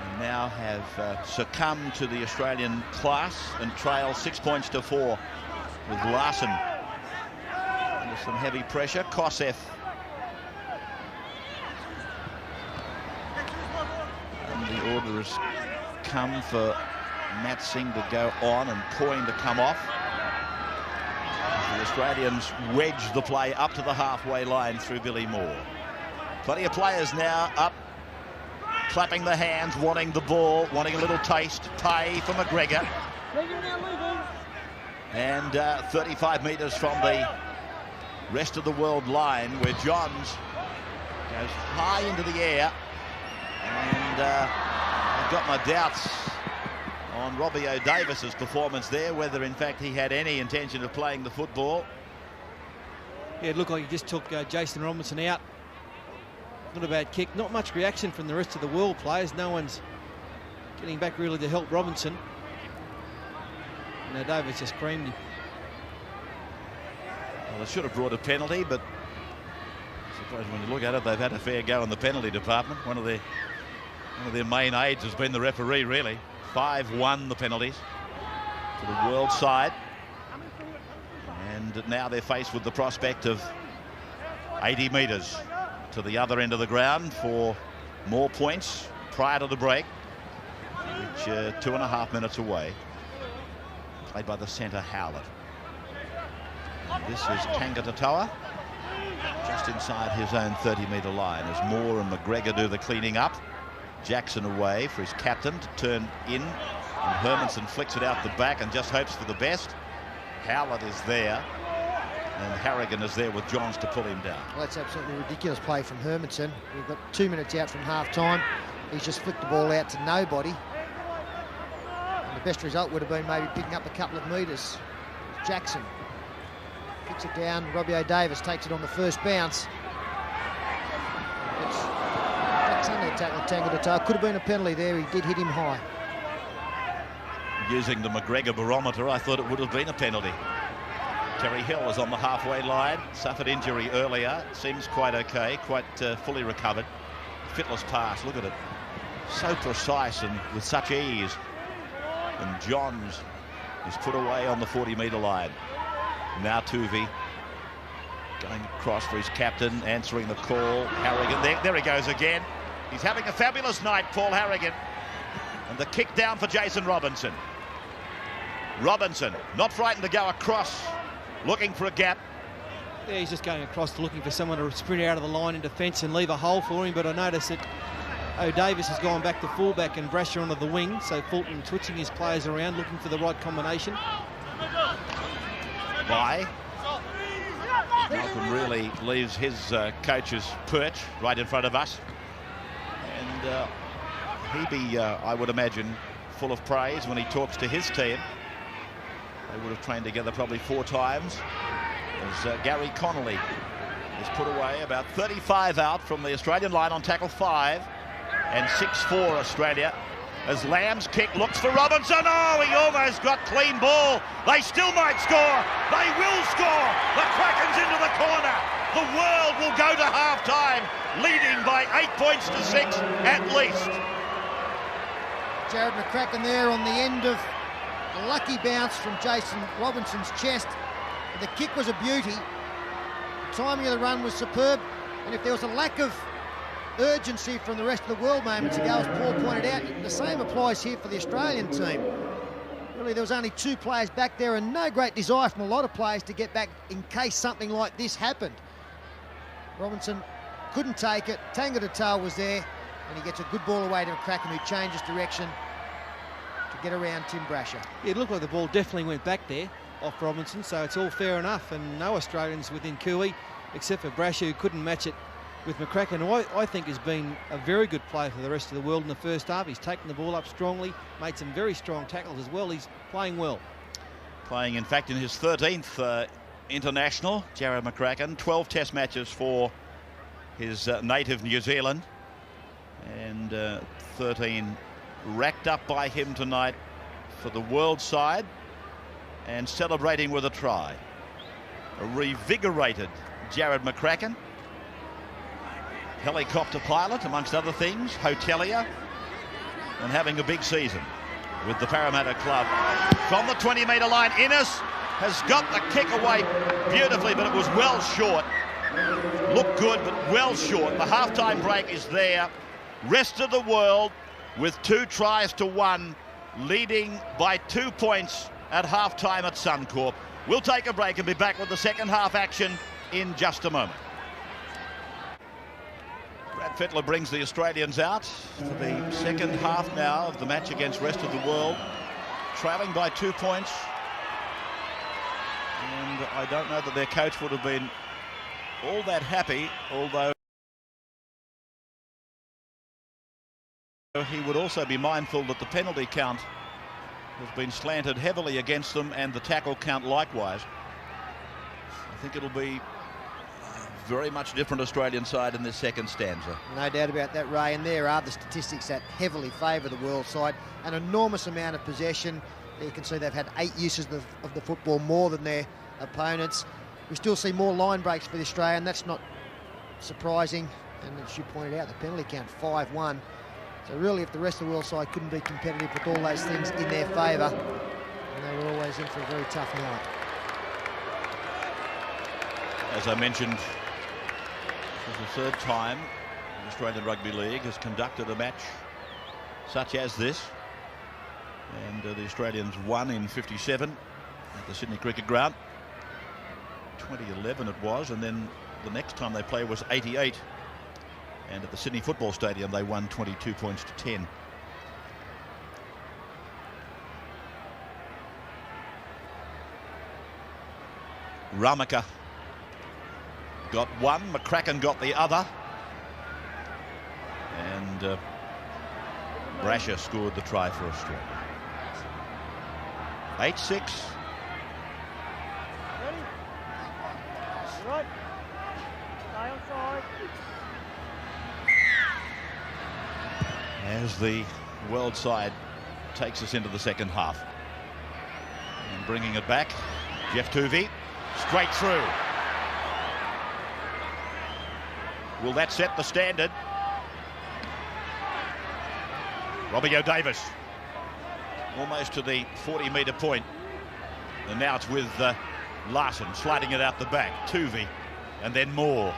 And now have succumbed to the Australian class and trail 6 points to 4 with Larson under some heavy pressure. Kosef. And the order has come for Matt Singh to go on and Coyne to come off. The Australians wedge the play up to the halfway line through Billy Moore. Plenty of players now up clapping the hands, wanting the ball, wanting a little taste. Pay for McGregor. And 35 metres from the rest of the world line, where Johns goes high into the air. And I've got my doubts on Robbie O'Davis's performance there, whether in fact he had any intention of playing the football. Yeah, it looked like he just took Jason Robinson out. Not a bad kick. Not much reaction from the rest of the world players. No one's getting back really to help Robinson. And O'Davis just creamed him. Well, they should have brought a penalty, but I suppose when you look at it, they've had a fair go in the penalty department. One of their main aides has been the referee, really. 5-1 the penalties to the world side. And now they're faced with the prospect of 80 metres to the other end of the ground for more points prior to the break, which 2.5 minutes away. Played by the centre, Howlett. And this is Tangatatoa, just inside his own 30-metre line, as Moore and McGregor do the cleaning up. Jackson away for his captain to turn in, and Hermansen flicks it out the back and just hopes for the best. Howlett is there, and Harrigan is there with Johns to pull him down. Well, that's absolutely ridiculous play from Hermansen. We've got 2 minutes out from half-time. He's just flicked the ball out to nobody. And the best result would have been maybe picking up a couple of metres. Jackson kicks it down. Robbie O'Davis takes it on the first bounce. Sunday tackle Tangatatoa. Could have been a penalty there. He did hit him high. Using the McGregor barometer, I thought it would have been a penalty. Terry Hill is on the halfway line. Suffered injury earlier. Seems quite okay, quite fully recovered. Fitless pass, look at it. So precise and with such ease. And Johns is put away on the 40-metre line. Now Tuvey going across for his captain, answering the call. Harrigan, there he goes again. He's having a fabulous night, Paul Harrigan. And the kick down for Jason Robinson. Robinson, not frightened to go across, looking for a gap. Yeah, he's just going across looking for someone to sprint out of the line in defence and leave a hole for him, but I noticed that O'Davis has gone back to fullback and Brasher onto the wing, so Fulton switching his players around, looking for the right combination. Why? Malcolm really leaves his coach's perch right in front of us. And he'd be, I would imagine, full of praise when he talks to his team. They would have trained together probably 4 times. As Gary Connolly is put away, about 35 out from the Australian line on tackle 5, and 6-4 Australia. As Lamb's kick looks for Robinson. Oh, he almost got clean ball. They still might score. They will score. The Kraken's into the corner. The world will go to half-time, leading by 8 points to 6 at least. Jared McCracken there on the end of a lucky bounce from Jason Robinson's chest. The kick was a beauty. The timing of the run was superb. And if there was a lack of urgency from the rest of the world moments ago, as Paul pointed out, the same applies here for the Australian team. Really, there was only 2 players back there and no great desire from a lot of players to get back in case something like this happened. Robinson couldn't take it. Tangatatoa was there, and he gets a good ball away to McCracken, who changes direction to get around Tim Brasher. Yeah, it looked like the ball definitely went back there off Robinson, so it's all fair enough, and no Australians within Cooey except for Brasher, who couldn't match it with McCracken, who I think has been a very good player for the rest of the world in the first half. He's taken the ball up strongly, made some very strong tackles as well. He's playing well. Playing, in fact, in his 13th international, Jared McCracken. 12 test matches for his native New Zealand. And 13 racked up by him tonight for the world side, and celebrating with a try. A revigorated Jared McCracken. Helicopter pilot, amongst other things, hotelier, and having a big season with the Parramatta club. From the 20-metre line, Innes has got the kick away beautifully, but it was well short. Looked good, but well short. The halftime break is there. Rest of the world with 2 tries to 1, leading by 2 points at halftime at Suncorp. We'll take a break and be back with the second half action in just a moment. Brad Fittler brings the Australians out for the second half now of the match against rest of the world, trailing by 2 points. And I don't know that their coach would have been all that happy, although he would also be mindful that the penalty count has been slanted heavily against them, and the tackle count likewise. I think it'll be a very much different Australian side in this second stanza. No doubt about that, Ray, and there are the statistics that heavily favour the world side. An enormous amount of possession. You can see they've had 8 uses of the football more than their opponents. We still see more line breaks for the Australian. That's not surprising. And as you pointed out, the penalty count 5-1. So really, if the rest of the world side couldn't be competitive with all those things in their favour, they were always in for a very tough night. As I mentioned, this is the third time the Australian Rugby League has conducted a match such as this. And the Australians won in 57 at the Sydney Cricket Ground. 2011 it was, and then the next time they played was 88. And at the Sydney Football Stadium they won 22 points to 10. Ramaka got one, McCracken got the other. And Brasher scored the try for Australia. 8-6. Ready? Right. Stay on side. As the world side takes us into the second half. And bringing it back, Jeff Tuvey, straight through. Will that set the standard? Robbie O'Davis, almost to the 40-metre point. And now it's with Larson sliding it out the back. Tuvey, and then Moore.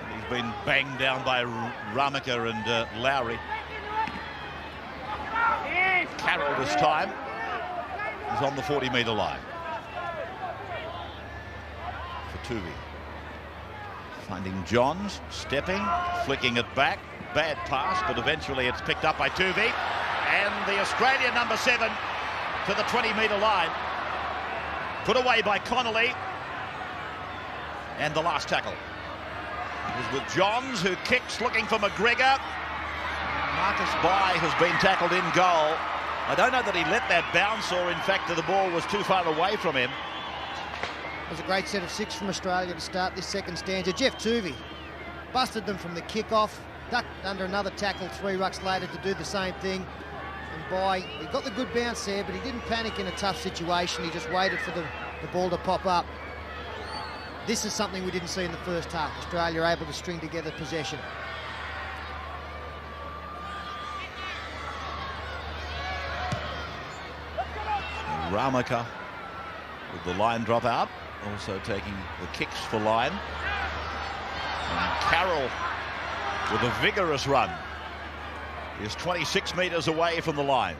And he's been banged down by Ramaka and Lowry. Carroll this time is on the 40-metre line. For Tuvey. Finding Johns, stepping, flicking it back. Bad pass, but eventually it's picked up by Tuvey. And the Australian number 7 to the 20-metre line. Put away by Connolly. And the last tackle is with Johns, who kicks, looking for McGregor. Marcus Bai has been tackled in goal. I don't know that he let that bounce, or in fact that the ball was too far away from him. It was a great set of 6 from Australia to start this second stanza. Jeff Tuvey busted them from the kick-off, ducked under another tackle 3 rucks later to do the same thing. And Bai, he got the good bounce there, but he didn't panic in a tough situation. He just waited for the ball to pop up. This is something we didn't see in the first half. Australia able to string together possession. Ramaka with the line drop out, also taking the kicks for line. And Carroll with a vigorous run is 26 metres away from the line.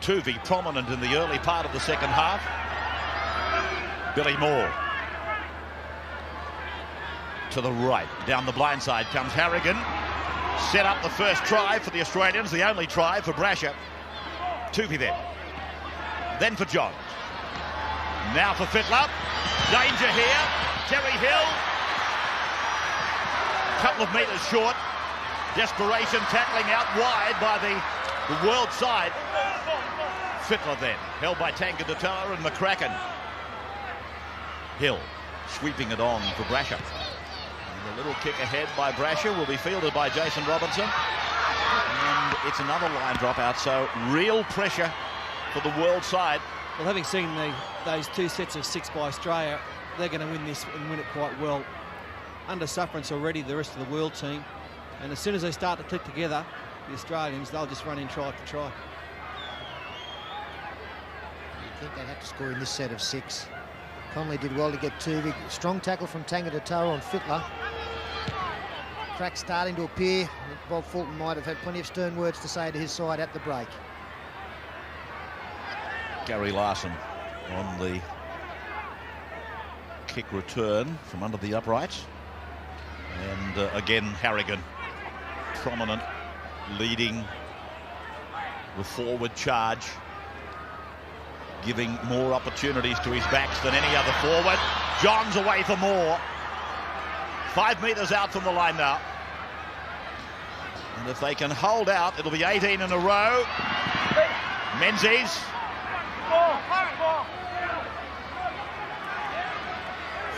Tuvey prominent in the early part of the second half. Billy Moore to the right. Down the blind side comes Harrigan. Set up the first try for the Australians, the only try for Brasher. Tuvey then for Johns. Now for Fittler. Danger here. Terry Hill. Couple of metres short. Desperation, tackling out wide by the world side. Fittler then, held by Tangadatoa and McCracken. Hill sweeping it on for Brasher. And a little kick ahead by Brasher will be fielded by Jason Robinson. And it's another line drop out, so real pressure for the world side. Well, having seen those 2 sets of 6 by Australia, they're going to win this and win it quite well. Under sufferance already, the rest of the world team. And as soon as they start to click together, the Australians, they'll just run in try for try. I think they'd have to score in this set of 6. Connolly did well to get Tuvey. Strong tackle from Tangadatoa on Fittler. Crack starting to appear. Bob Fulton might have had plenty of stern words to say to his side at the break. Gary Larson on the kick return from under the uprights. And again, Harrigan prominent, leading the forward charge, giving more opportunities to his backs than any other forward. Johns away for more. 5 metres out from the line now. And if they can hold out, it'll be 18 in a row. Menzies.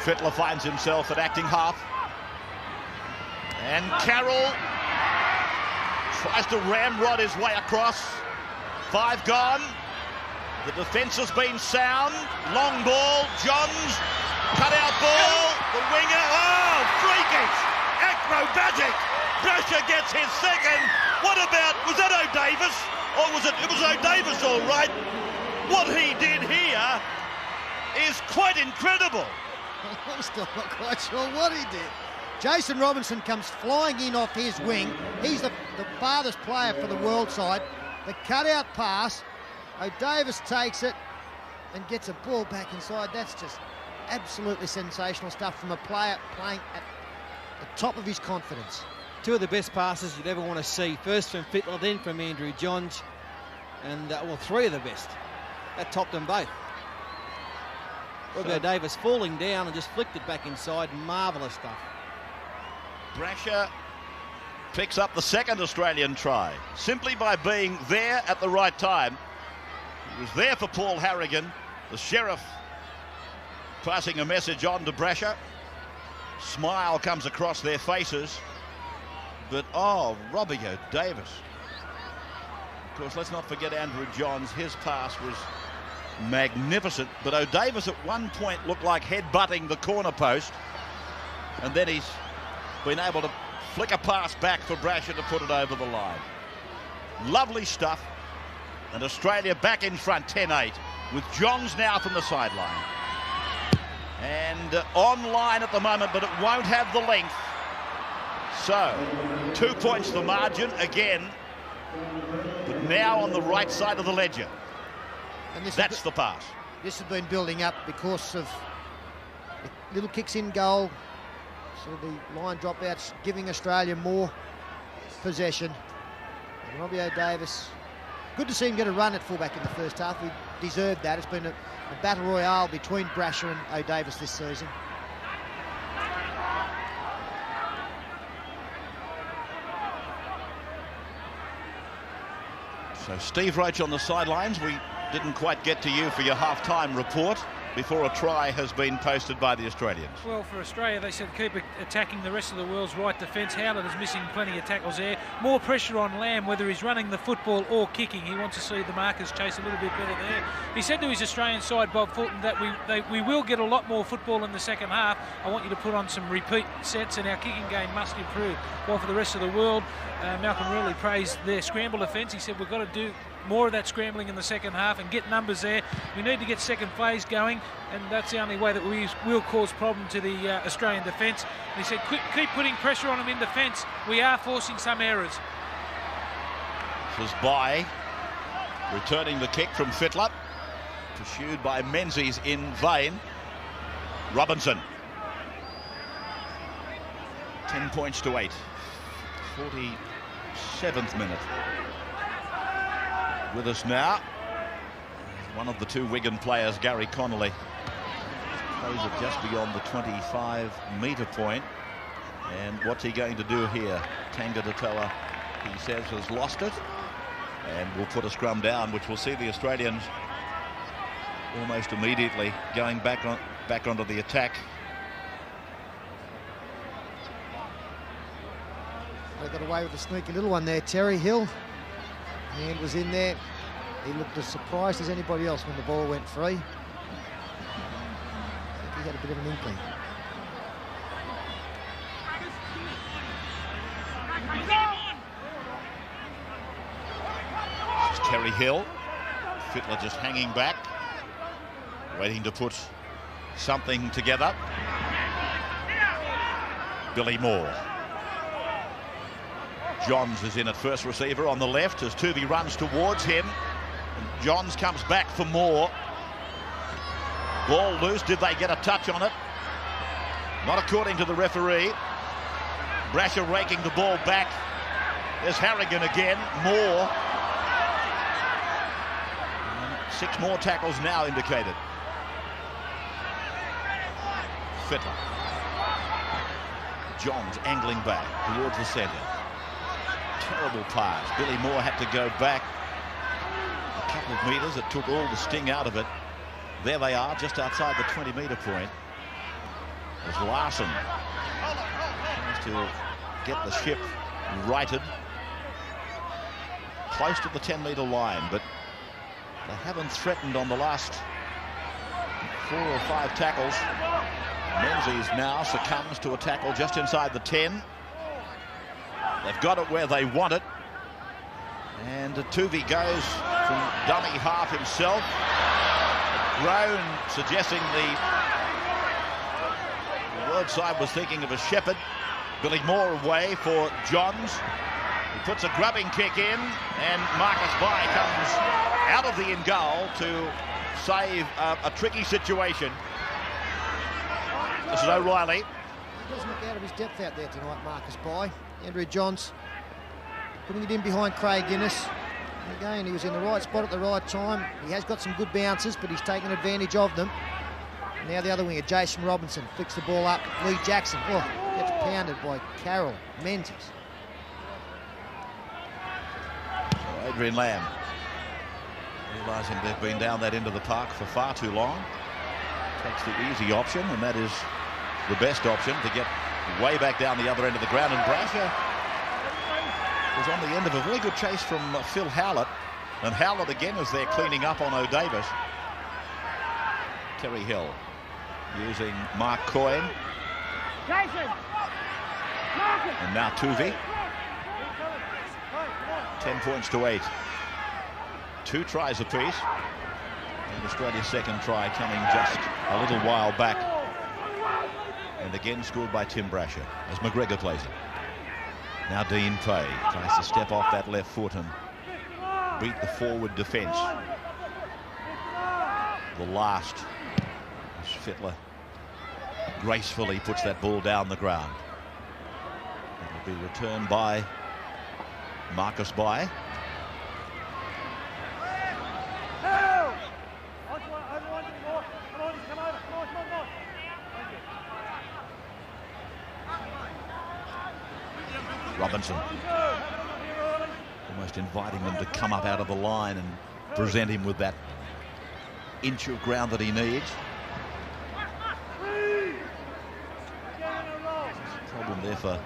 Fittler finds himself at acting half. And Carroll tries to ramrod his way across. 5 gone. The defence has been sound. Long ball. Johns. Cut out ball. The winger. Oh, free kicks. Acrobatic. Brasher gets his second. What about, was that O'Davis? Or was it was O'Davis all right? What he did here is quite incredible. I'm still not quite sure what he did. Jason Robinson comes flying in off his wing. He's the farthest player for the world side. The cutout pass. O'Davis takes it and gets a ball back inside. That's just absolutely sensational stuff from a player playing at the top of his confidence. Two of the best passes you'd ever want to see. First from Fittler, then from Andrew Johns. And, well, three of the best. That topped them both. Robbie O'Davis falling down and just flicked it back inside. Marvellous stuff. Brasher picks up the second Australian try simply by being there at the right time. He was there for Paul Harrigan. The Sheriff passing a message on to Brasher. Smile comes across their faces. But, oh, Robbie O'Davis. Of course, let's not forget Andrew Johns. His pass was magnificent. But O'Davis at one point looked like headbutting the corner post. And then he's been able to flick a pass back for Brasher to put it over the line. Lovely stuff. And Australia back in front, 10-8, with Johns now from the sideline. And online at the moment, but it won't have the length. So, 2 points the margin again, but now on the right side of the ledger. And that's the pass. This has been building up because of little kicks in goal, so the line dropouts giving Australia more possession. And Robbie O'Davis, good to see him get a run at fullback in the first half. He deserved that. It's been a battle royale between Brasher and O'Davis this season. So Steve Roach on the sidelines. We didn't quite get to you for your half-time report before a try has been posted by the Australians. Well, for Australia, they said keep attacking the rest of the world's right defence. Howlett is missing plenty of tackles there. More pressure on Lamb, whether he's running the football or kicking. He wants to see the markers chase a little bit better there. He said to his Australian side, Bob Fulton, that we will get a lot more football in the second half. I want you to put on some repeat sets, and our kicking game must improve. Well, for the rest of the world, Malcolm really praised their scramble defence. He said we've got to do more of that scrambling in the second half and get numbers there. We need to get second phase going, and that's the only way that we will cause problem to the Australian defence. And he said keep putting pressure on them in defence. We are forcing some errors. This is By returning the kick from Fittler, pursued by Menzies in vain. Robinson, 10 points to 8. 47th minute. With us now, one of the two Wigan players, Gary Connolly, plays it just beyond the 25-metre point. And what's he going to do here? Tanga Datoa, he says, has lost it, and will put a scrum down, which will see the Australians almost immediately going back onto the attack. They got away with a sneaky little one there, Terry Hill. Hand was in there. He looked as surprised as anybody else when the ball went free. I think he had a bit of an inkling. It's Terry Hill. Fittler just hanging back, waiting to put something together. Billy Moore. Johns is in at first receiver on the left as Tooby runs towards him. And Johns comes back for Moore. Ball loose. Did they get a touch on it? Not according to the referee. Brasher raking the ball back. There's Harrigan again, more. 6 more tackles now indicated. Fittler. Johns angling back towards the centre. Terrible pass. Billy Moore had to go back a couple of metres. It took all the sting out of it. There they are, just outside the 20-metre point. As Larson tries to get the ship righted. Close to the 10-metre line, but they haven't threatened on the last 4 or 5 tackles. Menzies now succumbs to a tackle just inside the 10. They've got it where they want it. And Tuvey goes from dummy half himself. Groan suggesting the word side was thinking of a Shepherd. Billy Moore away for Johns. He puts a grubbing kick in, and Marcus Bai comes out of the in goal to save a tricky situation. This is O'Reilly. He doesn't look out of his depth out there tonight, Marcus Bai. Andrew Johns putting it in behind Craig Guinness. And again, he was in the right spot at the right time. He has got some good bounces, but he's taken advantage of them. And now the other winger, Jason Robinson, flicks the ball up. Lee Jackson, gets pounded by Carroll Menzies. So Adrian Lamb, realising they've been down that end of the park for far too long, takes the easy option, and that is the best option, to get way back down the other end of the ground. And Brasher was on the end of a very good chase from Phil Howlett, and Howlett again is there cleaning up on O'Davis. Terry Hill using Mark Coyne. And now Tuvey. 10 points to 8. 2 tries apiece. And Australia's second try coming just a little while back. And again scored by Tim Brasher as McGregor plays it. Now Dean Fay tries to step off that left foot and beat the forward defence. The last, as Fittler gracefully puts that ball down the ground. It'll be returned by Marcus Bai. Robinson almost inviting them to come up out of the line and present him with that inch of ground that he needs. Problem there for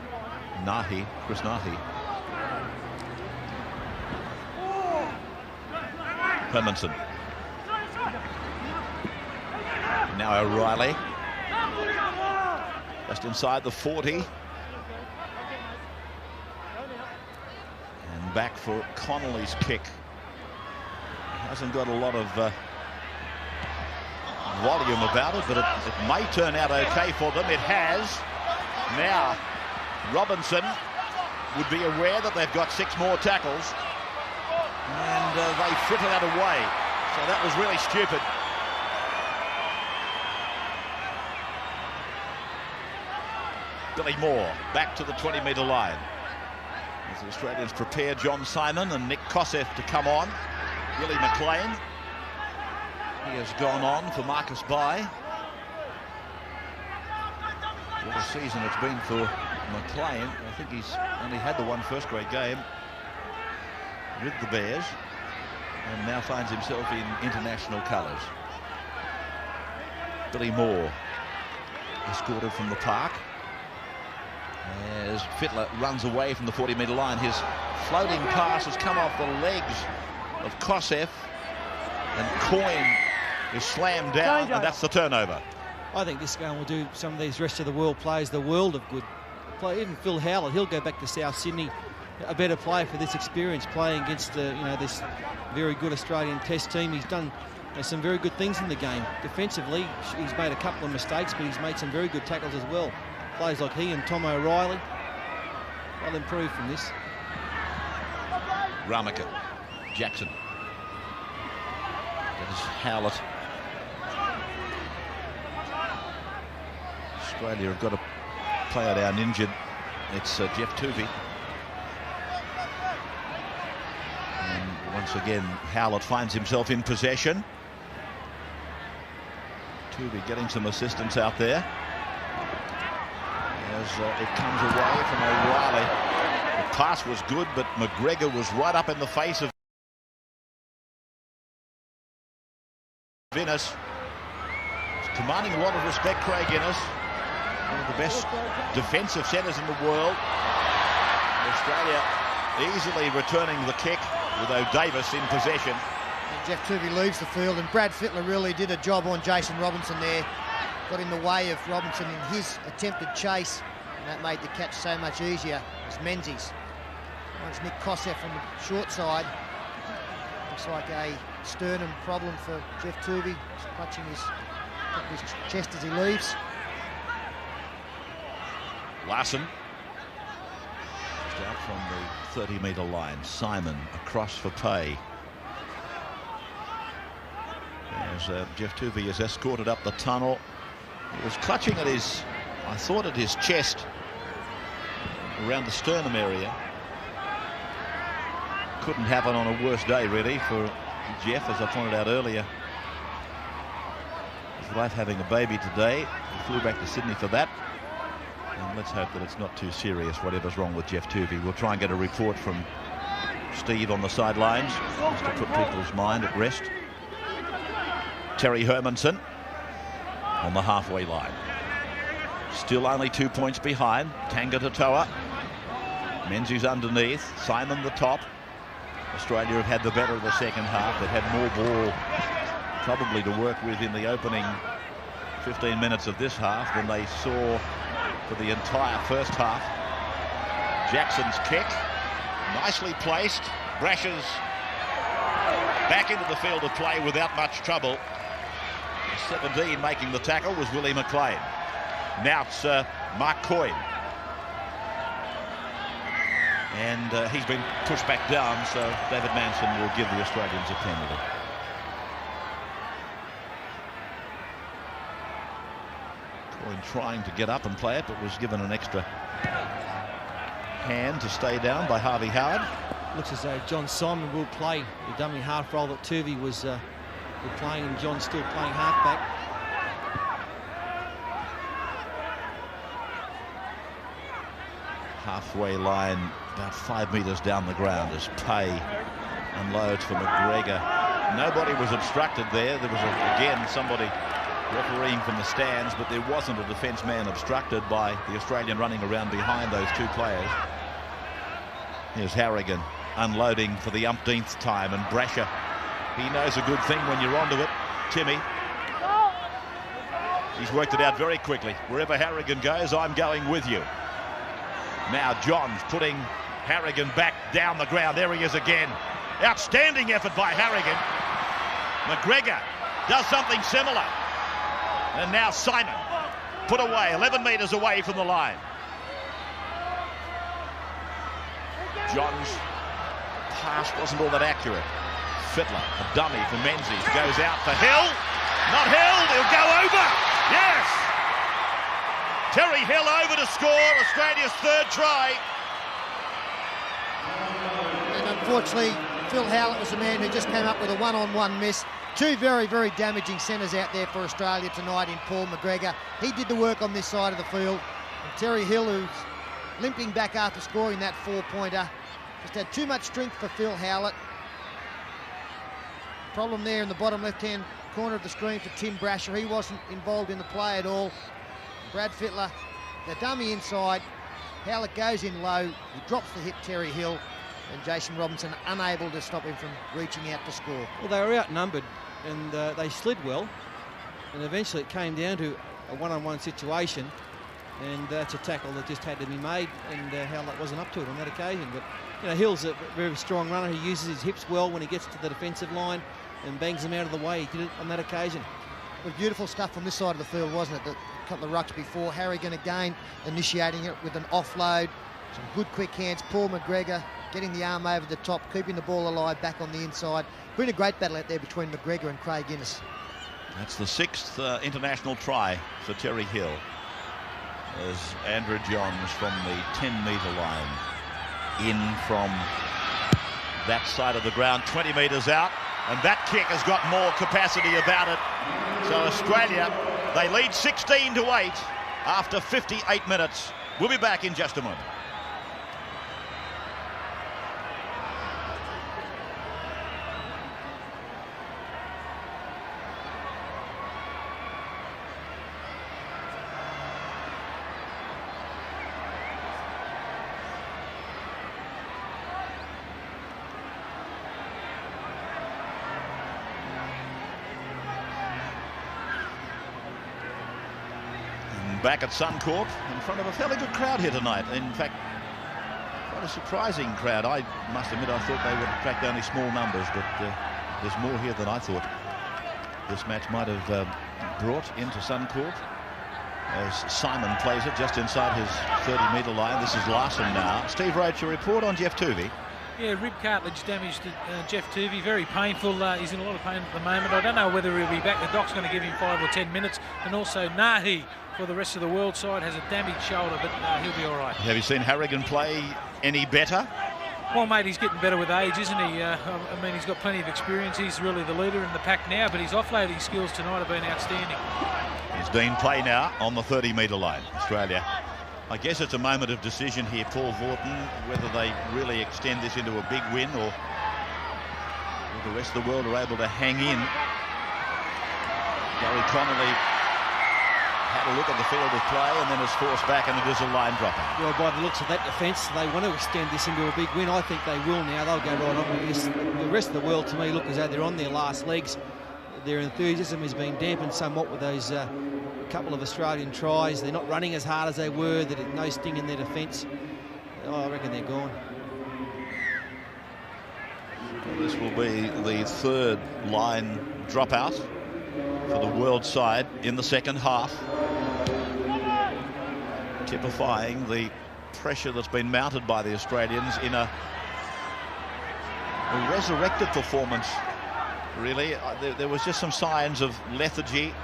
Nahi, Chris Nahi. Hermanson. Now O'Reilly. Just inside the 40. And back for Connolly's kick. Hasn't got a lot of volume about it, but it may turn out okay for them. It has. Now, Robinson would be aware that they've got 6 more tackles, and they frittered that away. So that was really stupid. Billy Moore back to the 20-metre line. As the Australians prepare John Simon and Nick Kosef to come on. Willie McLean. He has gone on for Marcus Bai. What a season it's been for McLean. I think he's only had the one first-grade game with the Bears and now finds himself in international colours. Billy Moore escorted from the park as Fittler runs away from the 40-metre line. His floating pass has come off the legs of Kosef, and Coyne is slammed down, and that's the turnover. I think this game will do some of these rest of the world players the world of good. Even Phil Howlett, he'll go back to South Sydney, a better player for this experience, playing against this very good Australian Test team. He's done some very good things in the game. Defensively, he's made a couple of mistakes, but he's made some very good tackles as well. Players like he and Tom O'Reilly, they'll improve from this. Ramaka, Jackson. That is Howlett. Australia have got a player down injured. It's Jeff Tuvey. Once again, Howlett finds himself in possession. Tuvey getting some assistance out there. As it comes away from O'Reilly. The pass was good, but McGregor was right up in the face of Innes. He's commanding a lot of respect, Craig Innes. One of the best defensive centres in the world. Australia easily returning the kick with O'Davis in possession. And Geoff Tuvey leaves the field, and Brad Fittler really did a job on Jason Robinson there. Got in the way of Robinson in his attempted chase, and that made the catch so much easier as Menzies. Once Nick Kosef on the short side. Looks like a sternum problem for Geoff Tuvey. He's clutching his chest as he leaves. Larson. Just out from the 30-metre line. Simon across for Pay. As Geoff Tuvey is escorted up the tunnel. He was clutching at his, I thought, at his chest, around the sternum area. Couldn't happen on a worse day, really, for Geoff, as I pointed out earlier. His wife having a baby today. He flew back to Sydney for that. And let's hope that it's not too serious, whatever's wrong with Geoff Tuvey. We'll try and get a report from Steve on the sidelines, just to put people's mind at rest. Terry Hermanson on the halfway line. Still only 2 points behind. Tangata-Toa. Menzies underneath. Simon the top. Australia have had the better of the second half. They've had more ball probably to work with in the opening 15 minutes of this half than they saw for the entire first half. Jackson's kick. Nicely placed. Brasher's back into the field of play without much trouble. 17 making the tackle was Willie McLean. Now it's Mark Coyne. And he's been pushed back down, so David Manson will give the Australians a penalty. Coyne trying to get up and play it, but was given an extra hand to stay down by Harvey Howard. Looks as though John Simon will play the dummy half role that Tuvey was playing, and John's still playing halfback. Halfway line, about 5 metres down the ground as Pay unloads for McGregor. Nobody was obstructed there. There was, again, somebody refereeing from the stands, but there wasn't a defence man obstructed by the Australian running around behind those two players. Here's Harrigan unloading for the umpteenth time, and Brasher, he knows a good thing when you're onto it. Timmy, he's worked it out very quickly. Wherever Harrigan goes, I'm going with you. Now Johns putting Harrigan back down the ground. There he is again. Outstanding effort by Harrigan. McGregor does something similar. And now Simon put away, 11 metres away from the line. Johns' pass wasn't all that accurate. Fittler, a dummy for Menzies, goes out for Hill. Not Hill, he'll go over. Yes! Terry Hill over to score Australia's third try. And unfortunately, Phil Howlett was the man who just came up with a one-on-one miss. Two very, very damaging centres out there for Australia tonight in Paul McGregor. He did the work on this side of the field. And Terry Hill, who's limping back after scoring that four-pointer, just had too much strength for Phil Howlett. Problem there in the bottom left-hand corner of the screen for Tim Brasher. He wasn't involved in the play at all. Brad Fittler, the dummy inside. Howlett goes in low. He drops the hit Terry Hill. And Jason Robinson unable to stop him from reaching out to score. Well, they were outnumbered and they slid well. And eventually it came down to a one-on-one situation. And that's a tackle that just had to be made. And Howlett wasn't up to it on that occasion. But, you know, Hill's a very strong runner. He uses his hips well when he gets to the defensive line and bangs them out of the way. He did it on that occasion. Well, beautiful stuff from this side of the field, wasn't it? A couple of rucks before. Harrigan again initiating it with an offload. Some good quick hands. Paul McGregor getting the arm over the top, keeping the ball alive back on the inside. Been a great battle out there between McGregor and Craig Innes. That's the sixth international try for Terry Hill, as Andrew Johns from the 10-metre line in from that side of the ground, 20 metres out, and that kick has got more capacity about it. So Australia, they lead 16-8 after 58 minutes. We'll be back in just a moment. Back at Suncorp in front of a fairly good crowd here tonight. In fact, quite a surprising crowd. I must admit I thought they would attract only small numbers, but there's more here than I thought this match might have brought into Suncorp. As Simon plays it just inside his 30-metre line. This is Larson now. Steve Roach, a report on Geoff Toovey. Yeah, rib cartilage damage to Geoff Toovey. Very painful. He's in a lot of pain at the moment. I don't know whether he'll be back. The doc's going to give him 5 or 10 minutes. And also Nahi, for the rest of the world side, has a damaged shoulder, but he'll be all right. Have you seen Harrigan play any better? Well, mate, he's getting better with age, isn't he? I mean, he's got plenty of experience. He's really the leader in the pack now, but his offloading skills tonight have been outstanding. It's Dean play now on the 30-metre line. Australia, I guess it's a moment of decision here, Paul Vaughton, whether they really extend this into a big win or the rest of the world are able to hang in. Gary Connolly had a look at the field of play and then is forced back, and it is a line dropper. Well, by the looks of that defence, they want to extend this into a big win. I think they will now. They'll go right on with this. The rest of the world, to me, look as though they're on their last legs. Their enthusiasm has been dampened somewhat with those couple of Australian tries. They're not running as hard as they were. There's no sting in their defence. Oh, I reckon they're gone. This will be the third line dropout for the world side in the second half, typifying the pressure that's been mounted by the Australians in a resurrected performance, really. There was just some signs of lethargy.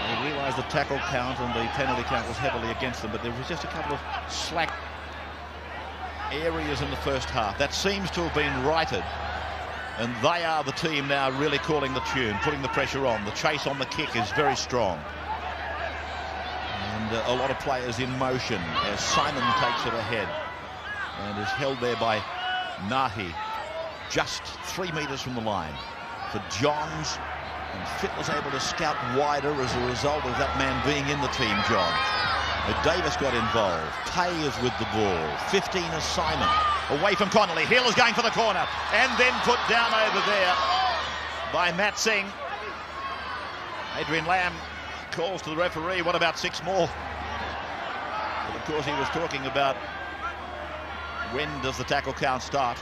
They realised the tackle count and the penalty count was heavily against them, but there was just a couple of slack areas in the first half. That seems to have been righted. And they are the team now really calling the tune, putting the pressure on. The chase on the kick is very strong. And a lot of players in motion as Simon takes it ahead and is held there by Nahi, just 3 metres from the line for Johns. And Fittler's able to scout wider as a result of that man being in the team, Johns. Davis got involved. Pay is with the ball. 15 is Simon. Away from Connolly. Hill is going for the corner. And then put down over there by Matt Singh. Adrian Lamb calls to the referee. What about 6 more? But of course he was talking about when does the tackle count start.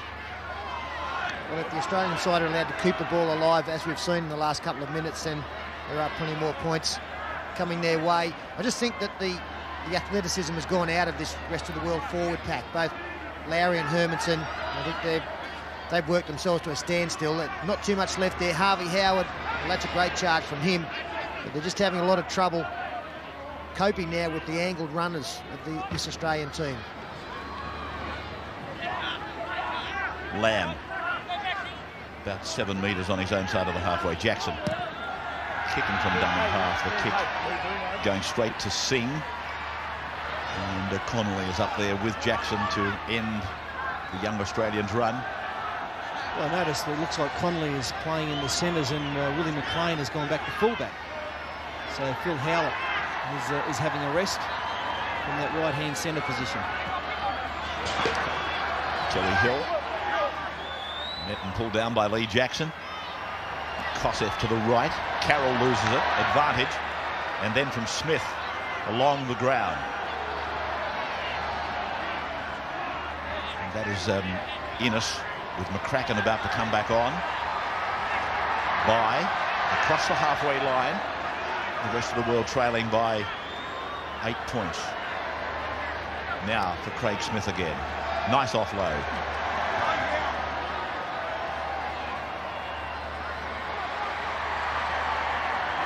Well, if the Australian side are allowed to keep the ball alive, as we've seen in the last couple of minutes, then there are plenty more points coming their way. I just think that the athleticism has gone out of this rest of the world forward pack. Both Lowry and Hermanson, I think they've worked themselves to a standstill. Not too much left there. Harvey Howard, well, that's a great charge from him. But they're just having a lot of trouble coping now with the angled runners of this Australian team. Lamb, about 7 metres on his own side of the halfway. Jackson, kicking from dummy half. The kick going straight to Singh. And Connolly is up there with Jackson to end the young Australian's run. Well, I noticed it looks like Connolly is playing in the centres and Willie McLean has gone back to fullback. So Phil Howlett is having a rest from that right-hand centre position. Kelly Hill. Net and pulled down by Lee Jackson. Kosef to the right. Carroll loses it. Advantage. And then from Smith along the ground. And that is Innes with McCracken about to come back on. By across the halfway line. The rest of the world trailing by 8 points. Now for Craig Smith again. Nice offload.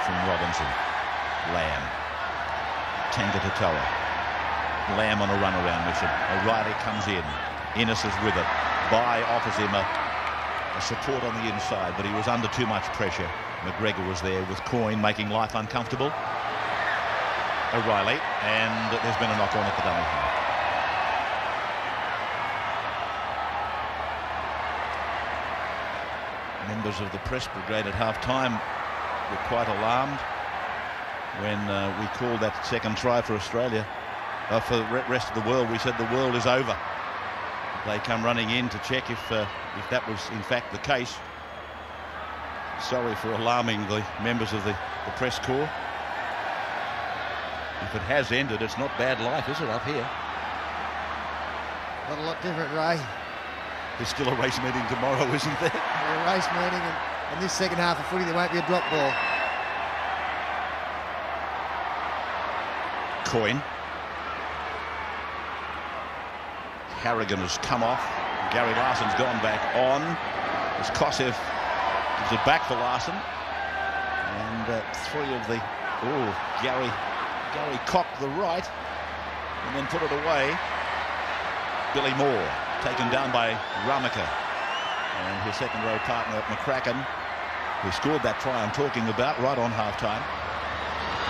From Robinson. Lamb. Tangatoa. Lamb on a runaround mission. O'Reilly comes in. Innes is with it. Bai offers him a support on the inside, but he was under too much pressure. McGregor was there with Coyne making life uncomfortable. O'Reilly, and there's been a knock on at the dummy half. Members of the press brigade at half-time were quite alarmed when we called that second try for Australia. For the rest of the world, we said the world is over. They come running in to check if that was in fact the case. Sorry for alarming the members of the press corps. If it has ended, it's not bad life, is it, up here? Not a lot different, Ray. There's still a race meeting tomorrow, isn't there? A race meeting, and this second half of footy, there won't be a drop ball. Coyne. Harrigan has come off. Gary Larson's gone back on. As Kosev gives it back for Larson. And three of the... Oh, Gary cocked the right and then put it away. Billy Moore taken down by Ramaka. And his second row partner, McCracken, who scored that try I'm talking about right on half-time.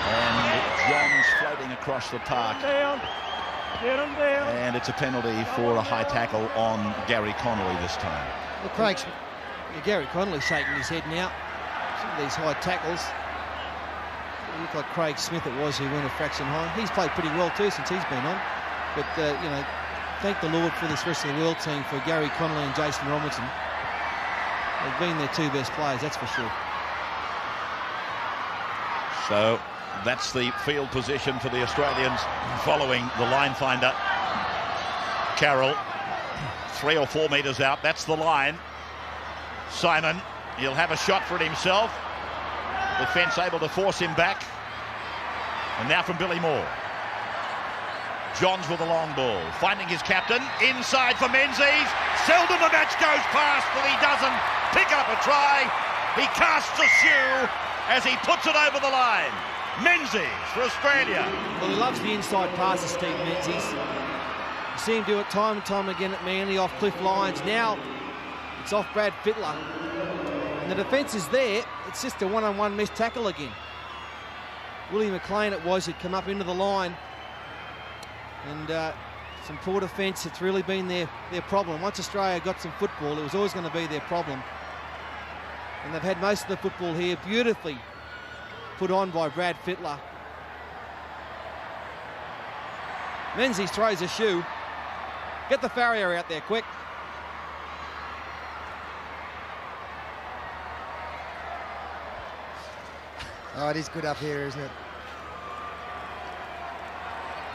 And Johns floating across the park. Get him down. And it's a penalty for a high tackle on Gary Connolly this time. Well, Gary Connolly shaking his head now. Some of these high tackles. It looked like Craig Smith it was who went a fraction high. He's played pretty well too since he's been on. But, you know, thank the Lord for this rest of the world team, for Gary Connolly and Jason Robinson. They've been their two best players, that's for sure. So that's the field position for the Australians following the line finder. Carroll, 3 or 4 metres out. That's the line. Simon, he'll have a shot for it himself. Defence able to force him back. And now from Billy Moore. Johns with a long ball, finding his captain, inside for Menzies. Seldom the match goes past, but he doesn't pick up a try. He casts a shoe as he puts it over the line. Menzies for Australia. Well, he loves the inside passes, Steve Menzies. You see him do it time and time again at Manly, off Cliff Lyons. Now it's off Brad Fittler. And the defence is there. It's just a one-on-one missed tackle again. Willie McLean it was who'd come up into the line. And some poor defence. It's really been their problem. Once Australia got some football, it was always going to be their problem. And they've had most of the football here beautifully put on by Brad Fittler. Menzies throws a shoe. Get the farrier out there quick. Oh, it is good up here, isn't it?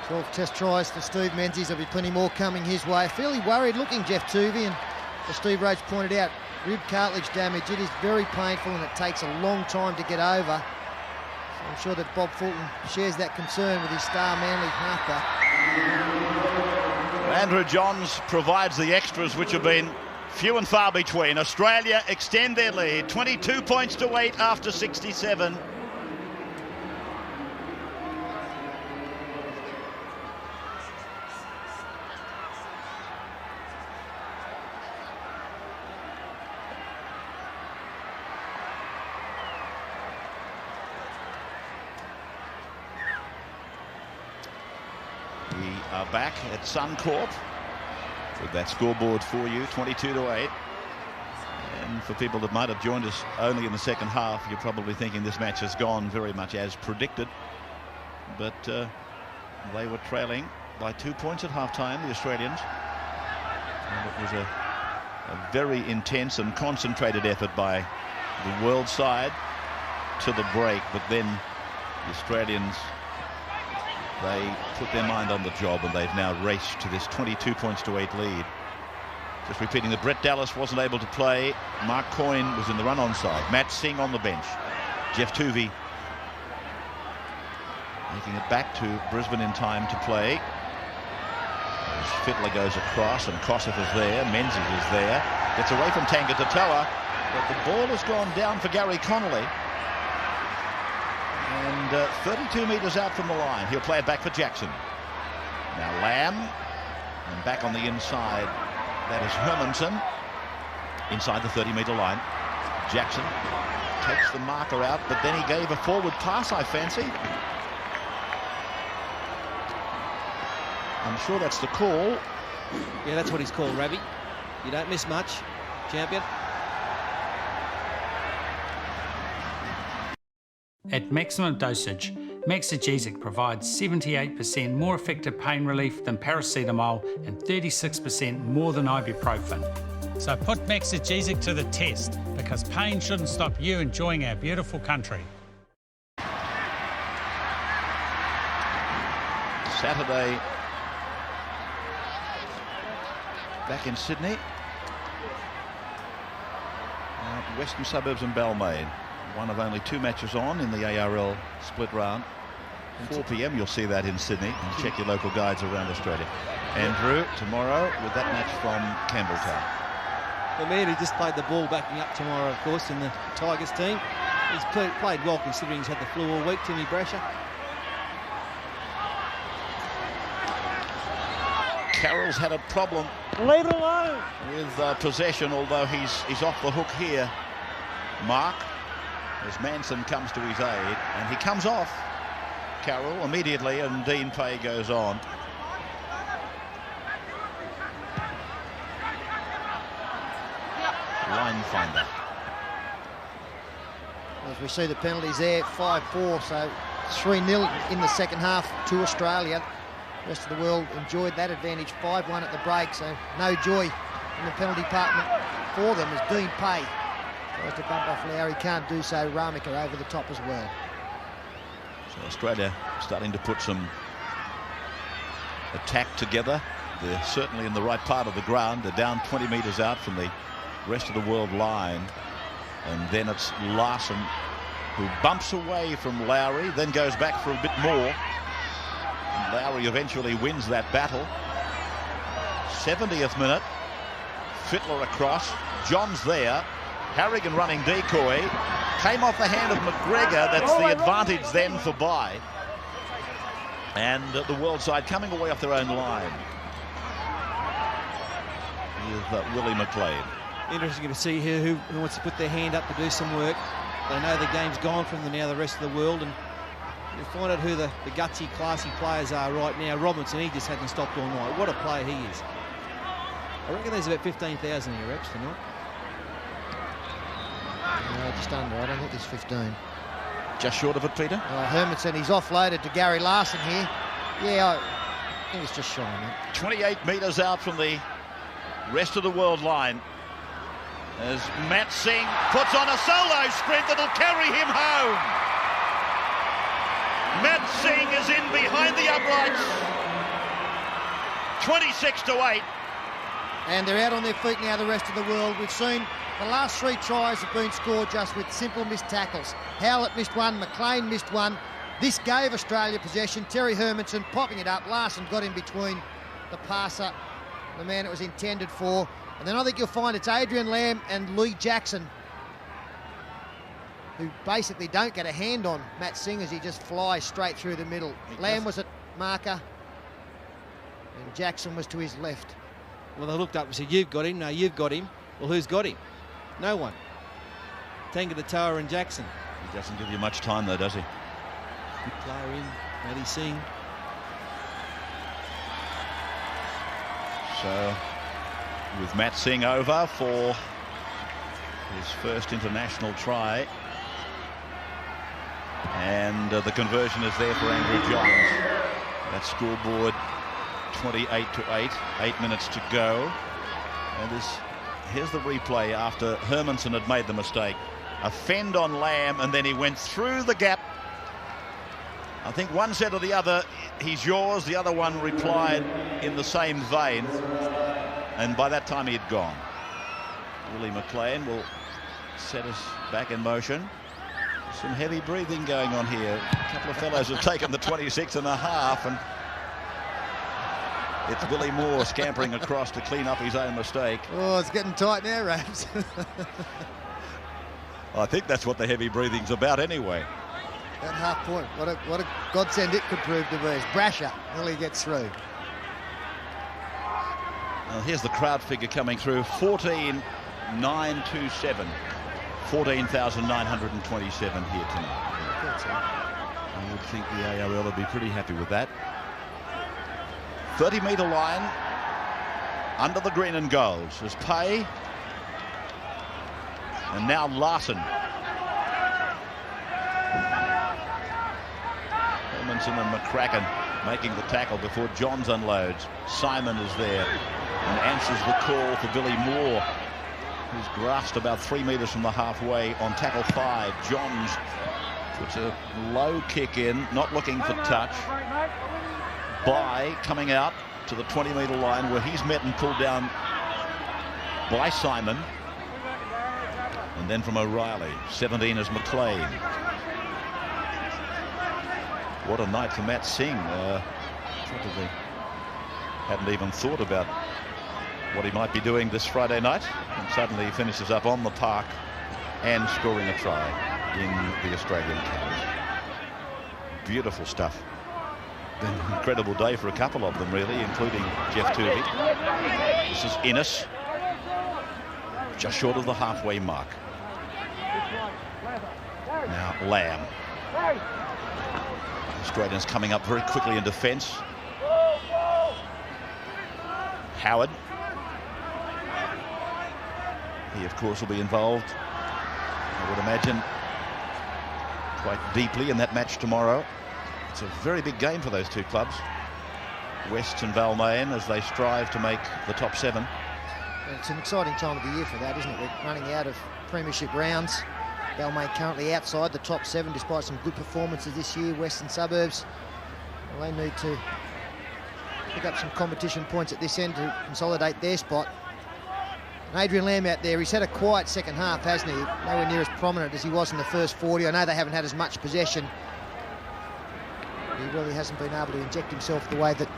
12 test tries for Steve Menzies. There'll be plenty more coming his way. Fairly worried looking, Jeff Tuvey, and as Steve Rhodes pointed out, rib cartilage damage. It is very painful and it takes a long time to get over. So I'm sure that Bob Fulton shares that concern with his star Manly halfback. Andrew Johns provides the extras, which have been few and far between. Australia extend their lead, 22 points to 8 after 67. We are back at Suncorp with that scoreboard for you, 22 to 8. And for people that might have joined us only in the second half, you're probably thinking this match has gone very much as predicted. But they were trailing by 2 points at half-time, the Australians. And it was a very intense and concentrated effort by the world side to the break. But then the Australians, they put their mind on the job and they've now raced to this 22 points to 8 lead. Just repeating that Brett Dallas wasn't able to play. Mark Coyne was in the run-on side. Matt Singh on the bench. Jeff Tuvey making it back to Brisbane in time to play. As Fittler goes across and Kosev is there. Menzies is there. Gets away from Tangata-Toa, but the ball has gone down for Gary Connolly. And 32 metres out from the line. He'll play it back for Jackson. Now Lamb, and back on the inside That is Hermansen inside the 30-metre line. Jackson takes the marker out, but then he gave a forward pass, I fancy. I'm sure that's the call. Yeah, that's what he's called, Ravi. You don't miss much, champion. At maximum dosage, Maxigesic provides 78% more effective pain relief than paracetamol and 36% more than ibuprofen. So put Maxigesic to the test, because pain shouldn't stop you enjoying our beautiful country. Saturday back in Sydney, western suburbs and Balmain. One of only 2 matches on in the ARL split round. 4 p.m. you'll see that in Sydney, and check your local guides around Australia. Andrew tomorrow with that match from Campbelltown. The man who just played the ball backing up tomorrow, of course, in the Tigers team. He's played well considering he's had the flu all week, Timmy Brasher. Carroll's had a problem Leave it alone. with possession, although he's off the hook here. Mark, as Manson comes to his aid, and he comes off Carroll immediately, and Dean Pay goes on. Line finder. As we see the penalties there, 5-4, so 3-0 in the second half to Australia. The rest of the world enjoyed that advantage, 5-1 at the break, so no joy in the penalty department for them as Dean Pay tries to bump off Lowry. Can't do so. Ramika over the top as well. So Australia starting to put some attack together. They're certainly in the right part of the ground. They're down 20 metres out from the rest of the world line. And then it's Larson who bumps away from Lowry, then goes back for a bit more. And Lowry eventually wins that battle. 70th minute. Fittler across. John's there. Harrigan running decoy. Came off the hand of McGregor. That's the advantage then for Bye. And the world side coming away off their own line with Willie McLean. Interesting to see here who wants to put their hand up to do some work. They know the game's gone from them now, the rest of the world, and you'll find out who the gutsy, classy players are right now. Robinson, he just hasn't stopped all night. What a player he is. I reckon there's about 15,000 here, reps tonight. Just under. I don't think there's 15. Just short of it, Peter? Hermansen, he's offloaded to Gary Larson here. Yeah, I think it's just shy, mate. 28 metres out from the rest of the world line as Matt Singh puts on a solo sprint that'll carry him home. Matt Singh is in behind the uprights. 26-8. And they're out on their feet now, the rest of the world. We've seen the last 3 tries have been scored just with simple missed tackles. Howlett missed one, McLean missed one. This gave Australia possession. Terry Hermansen popping it up. Larson got in between the passer, the man it was intended for. And then I think you'll find it's Adrian Lamb and Lee Jackson who basically don't get a hand on Matt Singh as he just flies straight through the middle. Lamb was at marker and Jackson was to his left. Well, they looked up and said, you've got him. No, you've got him. Well, who's got him? No one. Tangata and Jackson. He doesn't give you much time though, does he? Good player in, Matty Singh. So, with Matt Singh over for his first international try. And the conversion is there for Andrew Johns. That scoreboard 28-8, 8 minutes to go. And here's the replay after Hermansen had made the mistake. A fend on Lamb, and then he went through the gap. I think one said to the other, he's yours. The other one replied in the same vein. And by that time he had gone. Willie McLean will set us back in motion. Some heavy breathing going on here. A couple of fellows have taken the 26.5, and it's Billy Moore scampering across to clean up his own mistake. Oh, it's getting tight now, Raps. I think that's what the heavy breathing's about anyway. That half point, what a godsend it could prove to be as Brasher nearly gets through. Well, here's the crowd figure coming through, 14,927. 14,927 here tonight. I would think the ARL would be pretty happy with that. 30-metre line under the green and gold is Pay. And now Larson. Hermanson and McCracken making the tackle before Johns unloads. Simon is there and answers the call for Billy Moore, who's grasped about 3 metres from the halfway on tackle 5. Johns puts a low kick in, not looking for touch. By coming out to the 20-metre line where he's met and pulled down by Simon. And then from O'Reilly, 17 is McLean. What a night for Matt Singh. Probably hadn't even thought about what he might be doing this Friday night, and suddenly he finishes up on the park and scoring a try in the Australian colours. Beautiful stuff. Been an incredible day for a couple of them, really, including Jeff Tuvey. This is Innes, just short of the halfway mark. Now Lamb. Australians coming up very quickly in defence. Howard. He, of course, will be involved, I would imagine, quite deeply in that match tomorrow. It's a very big game for those two clubs, Wests and Balmain, as they strive to make the top 7. It's an exciting time of the year for that, isn't it? We're running out of premiership rounds. Balmain currently outside the top 7 despite some good performances this year. Western Suburbs, well, they need to pick up some competition points at this end to consolidate their spot. And Adrian Lamb out there, he's had a quiet second half, hasn't he? Nowhere near as prominent as he was in the first 40. I know they haven't had as much possession. He really hasn't been able to inject himself the way that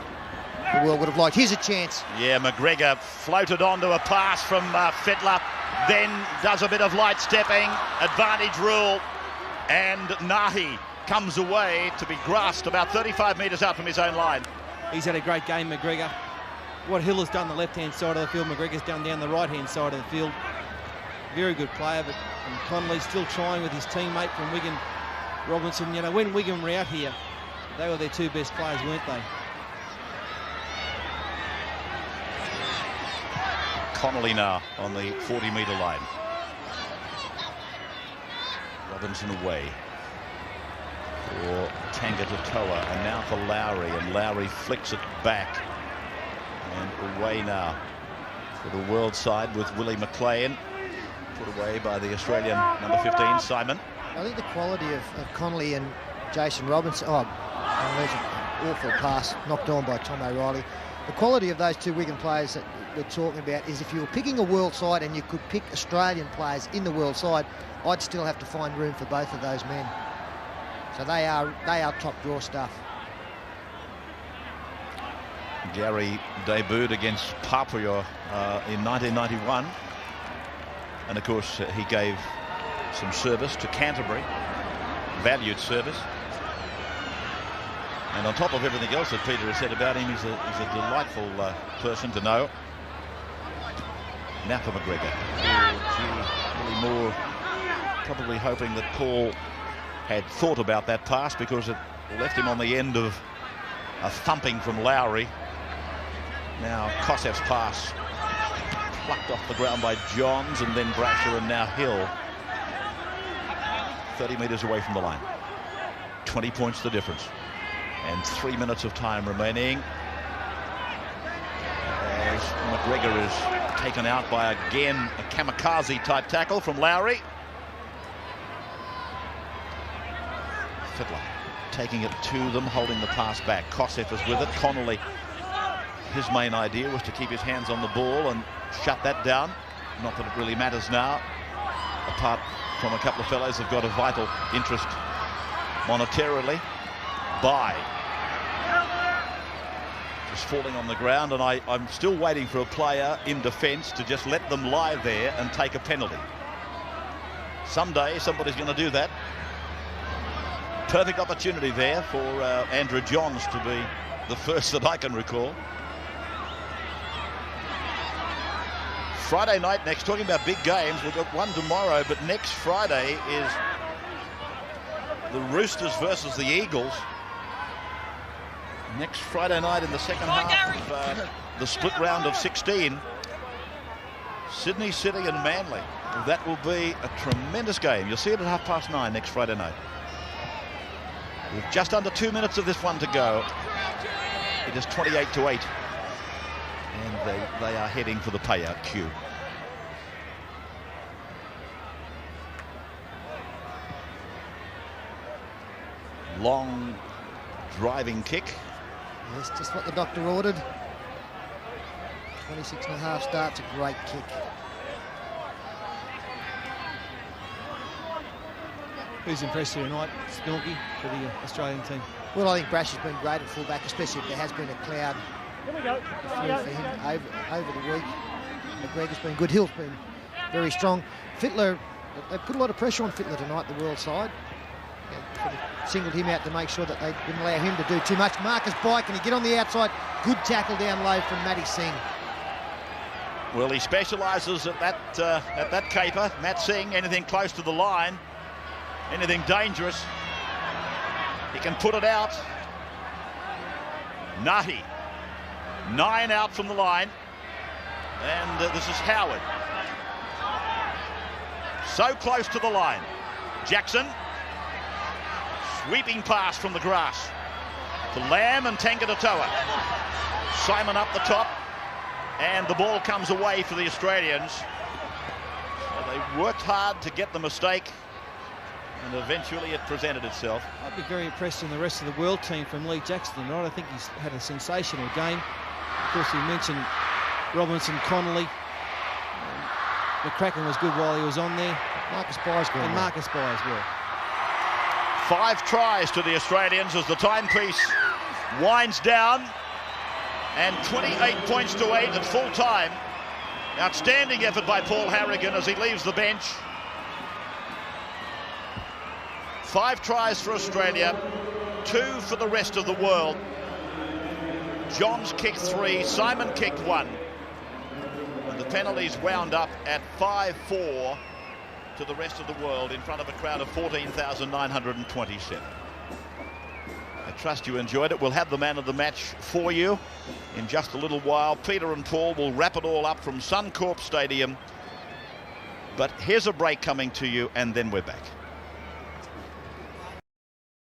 the world would have liked. Here's a chance. Yeah, McGregor floated onto a pass from Fittler, then does a bit of light stepping, advantage rule, and Nahi comes away to be grasped about 35 metres out from his own line. He's had a great game, McGregor. What Hill has done the left-hand side of the field, McGregor's done down the right-hand side of the field. Very good player, but Connolly still trying with his teammate from Wigan, Robinson. You know, when Wigan were out here, they were their 2 best players, weren't they? Connolly now on the 40-metre line. Robinson away for Tangatoa, and now for Lowry, and Lowry flicks it back and away now for the world side with Willie McLean, put away by the Australian number 15, Simon. I think the quality of Connolly and Jason Robinson, there's an awful pass knocked on by Tom O'Reilly. The quality of those 2 Wigan players that we're talking about is if you were picking a world side and you could pick Australian players in the world side, I'd still have to find room for both of those men. So they are top draw stuff. Gary debuted against Papua in 1991, and of course he gave some service to Canterbury, valued service. And on top of everything else that Peter has said about him, he's a delightful person to know. Now for McGregor. Billy Moore probably hoping that Paul had thought about that pass, because it left him on the end of a thumping from Lowry. Now Kosseff's pass plucked off the ground by Johns, and then Brasher, and now Hill. 30 metres away from the line. 20 points the difference. And 3 minutes of time remaining as McGregor is taken out by, again, a kamikaze type tackle from Lowry. Fittler taking it to them, holding the pass back. Kosseff is with it. Connolly, his main idea was to keep his hands on the ball and shut that down. Not that it really matters now, apart from a couple of fellows who've got a vital interest monetarily. By just falling on the ground, and I'm still waiting for a player in defence to just let them lie there and take a penalty. Someday somebody's going to do that. Perfect opportunity there for Andrew Johns to be the first that I can recall. Friday night next, talking about big games, we've got one tomorrow, but next Friday is the Roosters versus the Eagles. Next Friday night in the second half of the split round of 16. Sydney City and Manly. That will be a tremendous game. You'll see it at 9:30 next Friday night. With just under 2 minutes of this one to go, it is 28-8. And they are heading for the payout cue. Long driving kick. Yes, just what the doctor ordered. 26.5 starts, a great kick. Who's impressed you tonight, Snorky, for the Australian team? Well, I think Brash has been great at fullback, especially if there has been a cloud Here we go. for him over the week. McGregor's been good. Hill's been very strong. Fittler, they put a lot of pressure on Fittler tonight, the world side. They sort of singled him out to make sure that they didn't allow him to do too much. Marcus Bai, can he get on the outside? Good tackle down low from Matty Singh. Well, he specialises at that caper. Matt Singh, anything close to the line, anything dangerous, he can put it out. Nutty, 9 out from the line, and this is Howard. So close to the line. Jackson, sweeping pass from the grass to Lamb and Tangata-Toa. Simon up the top, and the ball comes away for the Australians. So they worked hard to get the mistake, and eventually it presented itself. I'd be very impressed in the rest of the world team from Lee Jackson tonight. I think he's had a sensational game. Of course, he mentioned Robinson, Connolly. McCracken was good while he was on there. Marcus Bai's good. And Marcus Bai as well. 5 tries to the Australians as the timepiece winds down, and 28 points to 8 at full time. Outstanding effort by Paul Harrigan as he leaves the bench. 5 tries for Australia, 2 for the rest of the world. Johns kicked 3, Simon kicked 1. And the penalties wound up at 5-4 to the rest of the world in front of a crowd of 14,927. I trust you enjoyed it. We'll have the man of the match for you in just a little while. Peter and Paul will wrap it all up from Suncorp Stadium. But here's a break coming to you, and then we're back.